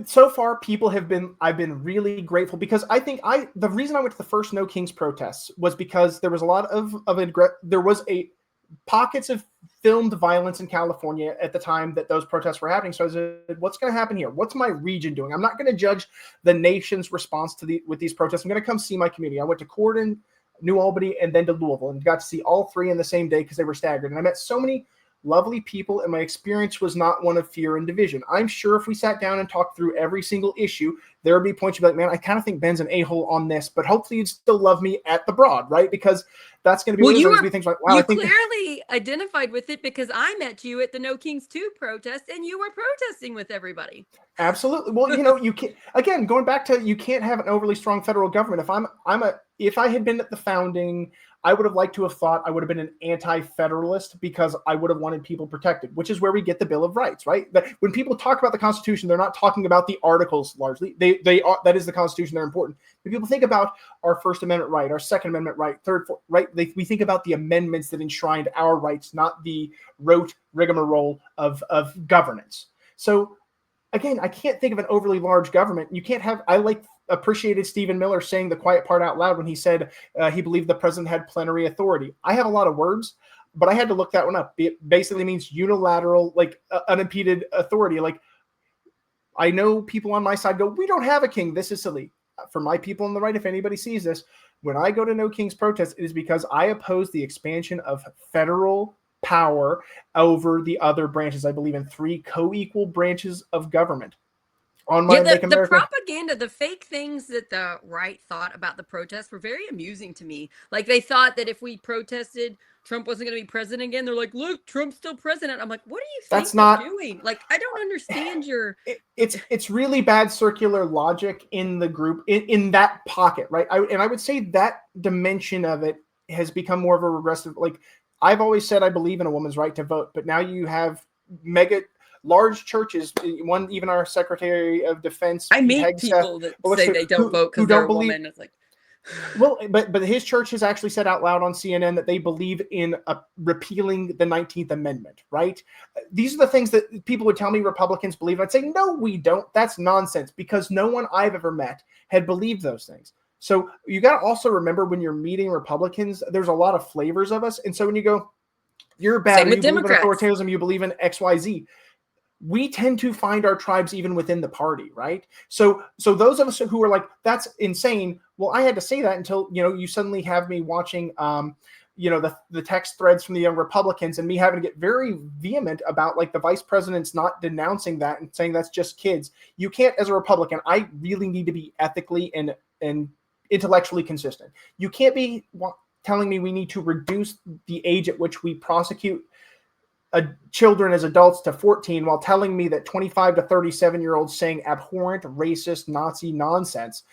B: So far, I've been really grateful because I think the reason I went to the first No Kings protests was because there was a lot there was pockets of filmed violence in California at the time that those protests were happening. So I said, what's going to happen here? What's my region doing? I'm not going to judge the nation's response with these protests. I'm going to come see my community. I went to Cordon, New Albany, and then to Louisville, and got to see all three in the same day because they were staggered. And I met so many lovely people, and my experience was not one of fear and division. I'm sure if we sat down and talked through every single issue, there would be points you'd be like, man, I kind of think Ben's an a-hole on this, but hopefully you'd still love me at the broad, right? Because that's going to be
A: Well,
B: one of those things like, wow,
A: you
B: I think
A: clearly identified with it because I met you at the No Kings 2 protest and you were protesting with everybody.
B: Absolutely. Well, you can't, again, going back to, you can't have an overly strong federal government. If I had been at the founding, I would have liked to have thought I would have been an anti-federalist because I would have wanted people protected, which is where we get the Bill of Rights, right? That when people talk about the Constitution, they're not talking about the articles largely. They are, that is the Constitution. They're important. When people think about our First Amendment right, our Second Amendment right, third, fourth, right, we think about the amendments that enshrined our rights, not the rote rigmarole of governance. So again, I can't think of an overly large government. You can't have, appreciated Stephen Miller saying the quiet part out loud when he said he believed the president had plenary authority. I have a lot of words, but I had to look that one up. It basically means unilateral, like unimpeded authority. Like, I know people on my side go, we don't have a king. This is silly. For my people on the right, if anybody sees this, when I go to No King's protest, it is because I oppose the expansion of federal power over the other branches. I believe in 3 co-equal branches of government. On my Make
A: the
B: America
A: propaganda, the fake things that the right thought about the protests were very amusing to me. Like, they thought that if we protested, Trump wasn't going to be president again. They're like, look, Trump's still president. I'm like, what do you think
B: That's not
A: doing? Like, I don't understand your.
B: It's really bad circular logic in the group in that pocket, right? I would say that dimension of it has become more of a regressive. Like, I've always said I believe in a woman's right to vote, but now you have large churches, one, even our Secretary of Defense.
A: I meet people that say they don't vote because they're a woman. It's like,
B: well, but his church has actually said out loud on CNN that they believe in repealing the 19th Amendment, right? These are the things that people would tell me Republicans believe. I'd say, no, we don't. That's nonsense, because no one I've ever met had believed those things. So you got to also remember, when you're meeting Republicans, there's a lot of flavors of us. And so when you go, you're bad, or you believe in authoritarianism, you believe in XYZ, we tend to find our tribes even within the party, right? So those of us who are like, that's insane. Well, I had to say that until, you suddenly have me watching, the text threads from the young Republicans, and me having to get very vehement about, like, the vice president's not denouncing that and saying that's just kids. You can't, as a Republican, I really need to be ethically and intellectually consistent. You can't be telling me we need to reduce the age at which we prosecute children as adults to 14 while telling me that 25 to 37-year-olds saying abhorrent, racist, Nazi nonsense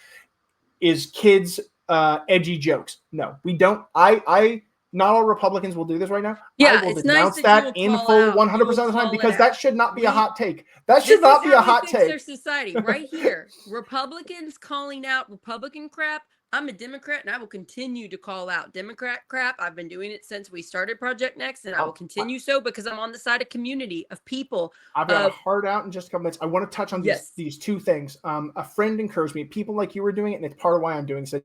B: is kids' edgy jokes. No, we don't. Not all Republicans will do this right now.
A: Yeah,
B: I will denounce that in full 100% of the time, because that should not be a hot take. That should not be a hot take.
A: Their society right here. Republicans calling out Republican crap. I'm a Democrat, and I will continue to call out Democrat crap. I've been doing it since we started Project Next, and I will continue so, because I'm on the side of community, of people.
B: I've got a heart out in just a couple minutes. I want to touch on these 2 things. A friend encouraged me, people like you were doing it, and it's part of why I'm doing it. So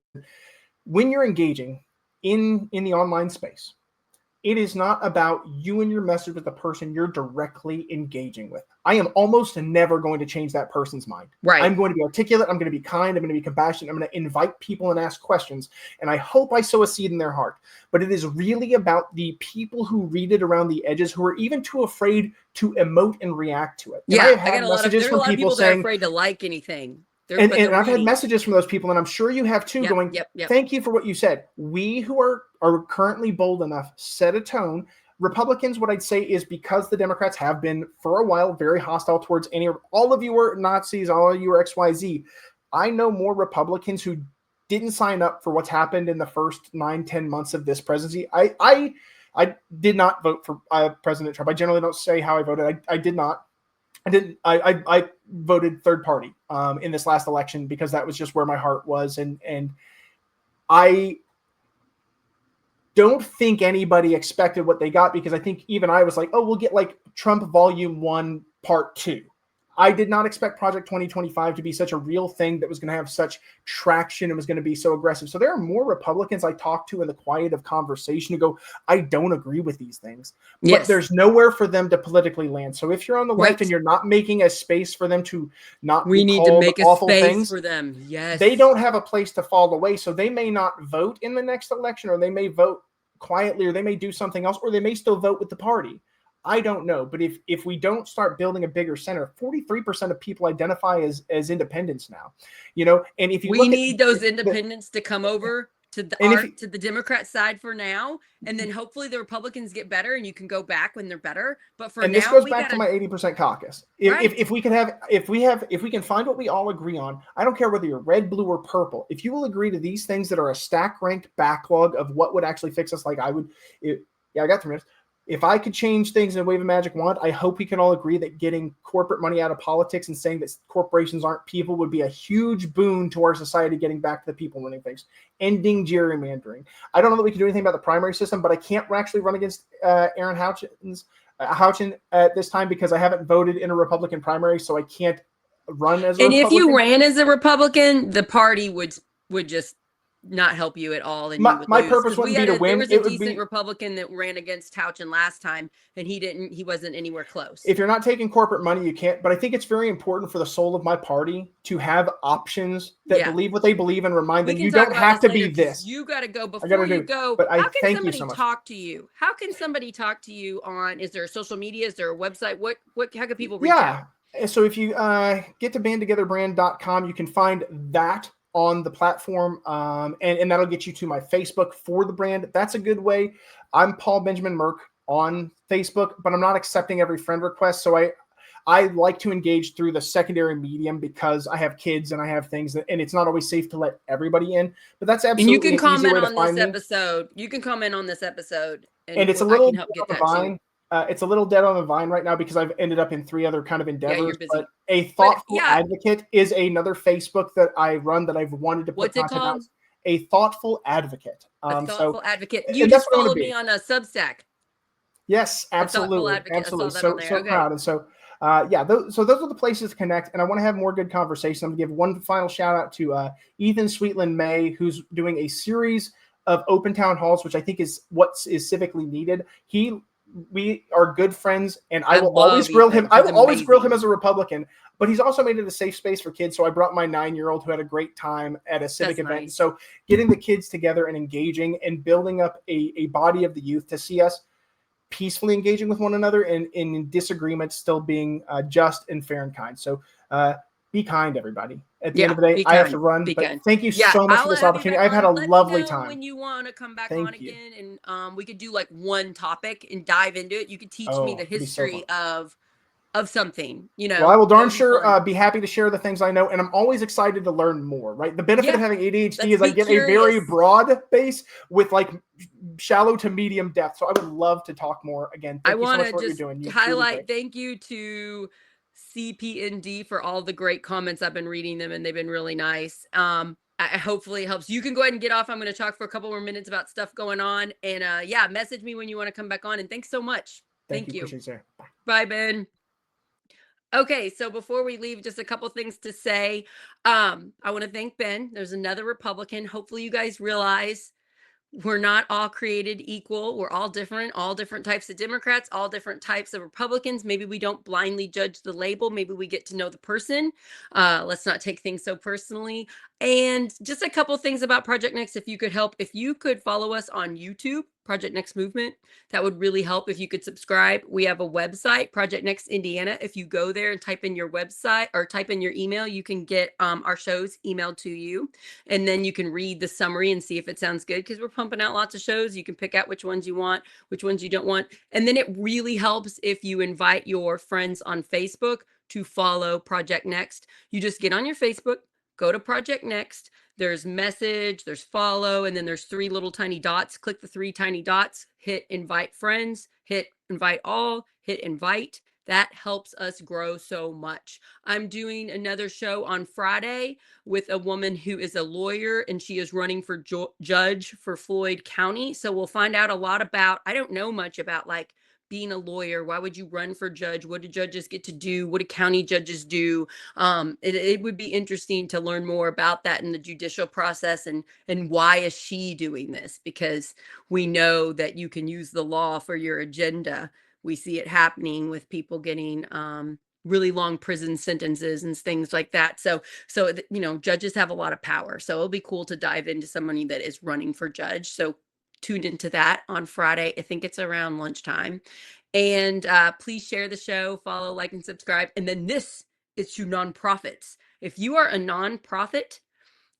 B: when you're engaging in the online space, it is not about you and your message with the person you're directly engaging with. I am almost never going to change that person's mind.
A: Right.
B: I'm going to be articulate. I'm going to be kind. I'm going to be compassionate. I'm going to invite people and ask questions. And I hope I sow a seed in their heart. But it is really about the people who read it around the edges, who are even too afraid to emote and react to it. And
A: yeah,
B: I have had messages from people saying,
A: that are afraid to like anything.
B: And I've had messages from those people, and I'm sure you have too, going, thank you for what you said. We who are currently bold enough set a tone. Republicans, what I'd say is, because the Democrats have been for a while very hostile towards all of you were Nazis, all of you are XYZ. I know more Republicans who didn't sign up for what's happened in the first 9-10 months of this presidency. I did not vote for President Trump. I generally don't say how I voted. I did not. I voted third party in this last election, because that was just where my heart was. And I don't think anybody expected what they got, because I think even I was like, oh, we'll get like Trump Volume 1 Part 2. I did not expect Project 2025 to be such a real thing that was going to have such traction and was going to be so aggressive. So there are more Republicans I talk to in the quiet of conversation who go, I don't agree with these things, but there's nowhere for them to politically land. So if you're on the left and you're not making a space for them to not be called awful things
A: for them. Yes.
B: They don't have a place to fall away. So they may not vote in the next election, or they may vote quietly, or they may do something else, or they may still vote with the party. I don't know. But if we don't start building a bigger center, 43% of people identify as independents now, and if you
A: We
B: look at
A: need those
B: the,
A: independents to come over to
B: and if
A: the Democrat side for now, and then hopefully the Republicans get better and you can go back when they're better. But for
B: and this
A: now,
B: goes
A: we
B: back to
A: gotta
B: my 80% caucus.
A: right.
B: If we can find what we all agree on, I don't care whether you're red, blue, or purple. If you will agree to these things that are a stack ranked backlog of what would actually fix us, like I would, yeah, I got 3 minutes. If I could change things and wave a magic wand, I hope we can all agree that getting corporate money out of politics and saying that corporations aren't people would be a huge boon to our society, getting back to the people running things, ending gerrymandering. I don't know that we can do anything about the primary system, but I can't actually run against Aaron Houchin at this time because I haven't voted in a Republican primary, so I can't run as a
A: And if
B: Republican.
A: you ran as a Republican, the party would just not help you at all, and you would
B: My
A: lose.
B: purpose
A: Because
B: wouldn't be to
A: there
B: win.
A: was a
B: It would
A: decent
B: be,
A: Republican that ran against Houchin last time, and he wasn't anywhere close.
B: if you're not taking corporate money, you can't. But I think it's very important for the soul of my party to have options that believe what they believe and remind
A: We
B: them
A: can
B: you
A: talk
B: don't
A: about
B: have
A: this
B: to be
A: later, 'cause
B: this.
A: you got to go
B: I
A: before
B: gotta
A: you
B: do.
A: go.
B: But I
A: How can
B: thank you so
A: somebody
B: much.
A: talk to you? How can somebody talk to you on? Is there a social media? Is there a website? What? How can people reach out?
B: So if you get to bandtogetherbrand.com, you can find that on the platform, and that'll get you to my Facebook for the brand. That's a good way. I'm Paul Benjamin Merk on Facebook, but I'm not accepting every friend request. So I like to engage through the secondary medium because I have kids and I have things and it's not always safe to let everybody in. But that's
A: And you
B: absolutely
A: can
B: an easy
A: comment
B: way to
A: on
B: find
A: this
B: me.
A: episode. You can comment on this episode,
B: And it's a
A: I
B: little
A: can
B: dead
A: help
B: on
A: get
B: the
A: that to you.
B: vine. It's a little dead on the vine right now because I've ended up in 3 other kind of endeavors.
A: you're busy.
B: But a thoughtful advocate is another Facebook that I run that I've wanted to put
A: What's it
B: content out.
A: called?
B: A thoughtful advocate.
A: A thoughtful advocate. You
B: and that's
A: just
B: what I wanna
A: followed me
B: be.
A: on a Substack.
B: Yes,
A: A thoughtful
B: absolutely,
A: advocate. I saw
B: absolutely.
A: that on there.
B: So
A: Okay.
B: proud. And so, so those are the places to connect. And I want to have more good conversation. I'm gonna give one final shout out to Ethan Sweetland May, who's doing a series of open town halls, which I think is what is civically needed. We are good friends, and I will always grill him. I will always grill him as a Republican, but he's also made it a safe space for kids. So I brought my 9-year-old who had a great time at a civic event.
A: Nice.
B: So getting the kids together and engaging and building up a body of the youth to see us peacefully engaging with one another and in disagreements still being just and fair and kind. So be kind, everybody. At the end of the day, I have to run. But thank you so much for this opportunity. I've had a lovely time.
A: When you want to come back on again, and we could do like one topic and dive into it. You could teach me the history of something,
B: Well, I will darn sure be happy to share the things I know, and I'm always excited to learn more, right? The benefit of having ADHD is I get a very broad base with like shallow to medium depth. So I would love to talk more. Again, thank you so much for what you're doing.
A: Highlight thank you to CPND for all the great comments. I've been reading them and they've been really nice. Hopefully it helps. You can go ahead and get off. I'm going to talk for a couple more minutes about stuff going on, and message me when you want to come back on. And thanks so much. Thank you. Bye, Ben. Okay, so before we leave, just a couple things to say. I want to thank Ben. There's another Republican. Hopefully you guys realize we're not all created equal. We're all different types of Democrats, all different types of Republicans. Maybe we don't blindly judge the label. Maybe we get to know the person. Let's not take things so personally. And just a couple things about Project Next, if you could help. If you could follow us on YouTube, Project Next Movement, that would really help. If you could subscribe. We have a website, Project Next Indiana. If you go there and type in your website or type in your email, you can get our shows emailed to you. And then you can read the summary and see if it sounds good, because we're pumping out lots of shows. You can pick out which ones you want, which ones you don't want. And then it really helps if you invite your friends on Facebook to follow Project Next. You just get on your Facebook, go to Project Next. There's message, there's follow, and then there's 3 little tiny dots. Click the 3 tiny dots, hit invite friends, hit invite all, hit invite. That helps us grow so much. I'm doing another show on Friday with a woman who is a lawyer, and she is running for judge for Floyd County. So we'll find out a lot about, I don't know much about like being a lawyer. Why would you run for judge? What do judges get to do? What do county judges do? It would be interesting to learn more about that in the judicial process, and why is she doing this? Because we know that you can use the law for your agenda. We see it happening with people getting really long prison sentences and things like that. So judges have a lot of power. So it'll be cool to dive into somebody that is running for judge. So tune into that on Friday. I think it's around lunchtime. And please share the show, follow, like, and subscribe. And then this is to nonprofits. If you are a nonprofit,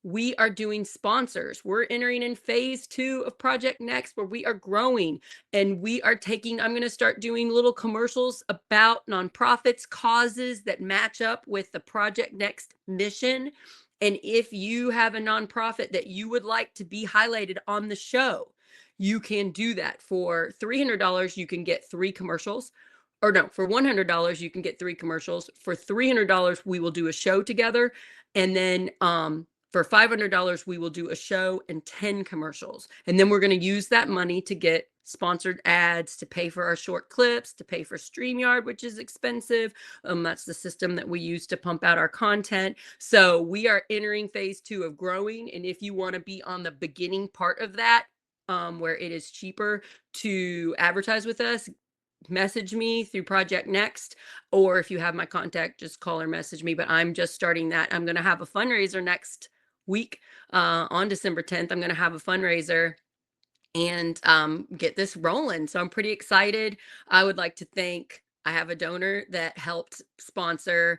A: we are doing sponsors. We're entering in phase 2 of Project Next, where we are growing and we are I'm going to start doing little commercials about nonprofits, causes that match up with the Project Next mission. And if you have a nonprofit that you would like to be highlighted on the show, you can do that. For $300, you can get 3 commercials. Or no, for $100, you can get 3 commercials. For $300, we will do a show together. And then for $500, we will do a show and 10 commercials. And then we're going to use that money to get sponsored ads, to pay for our short clips, to pay for StreamYard, which is expensive. That's the system that we use to pump out our content. So we are entering phase 2 of growing. And if you want to be on the beginning part of that, where it is cheaper to advertise with us, message me through Project Next, or if you have my contact, just call or message me. But I'm just starting that. I'm going to have a fundraiser next week on December 10th. I'm going to have a fundraiser and get this rolling. So I'm pretty excited. I would like to thank, I have a donor that helped sponsor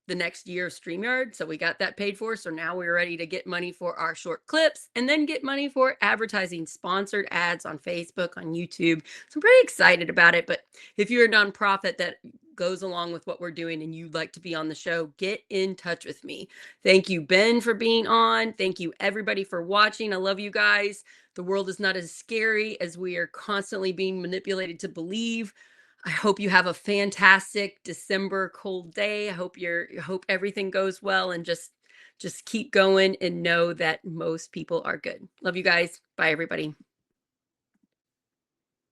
A: the next year of StreamYard. So we got that paid for. So now we're ready to get money for our short clips and then get money for advertising, sponsored ads on Facebook, on YouTube. So I'm pretty excited about it. But if you're a nonprofit that goes along with what we're doing and you'd like to be on the show, get in touch with me. Thank you, Ben, for being on. Thank you, everybody, for watching. I love you guys. The world is not as scary as we are constantly being manipulated to believe. I hope you have a fantastic December cold day. I hope everything goes well, and just keep going and know that most people are good. Love you guys. Bye, everybody.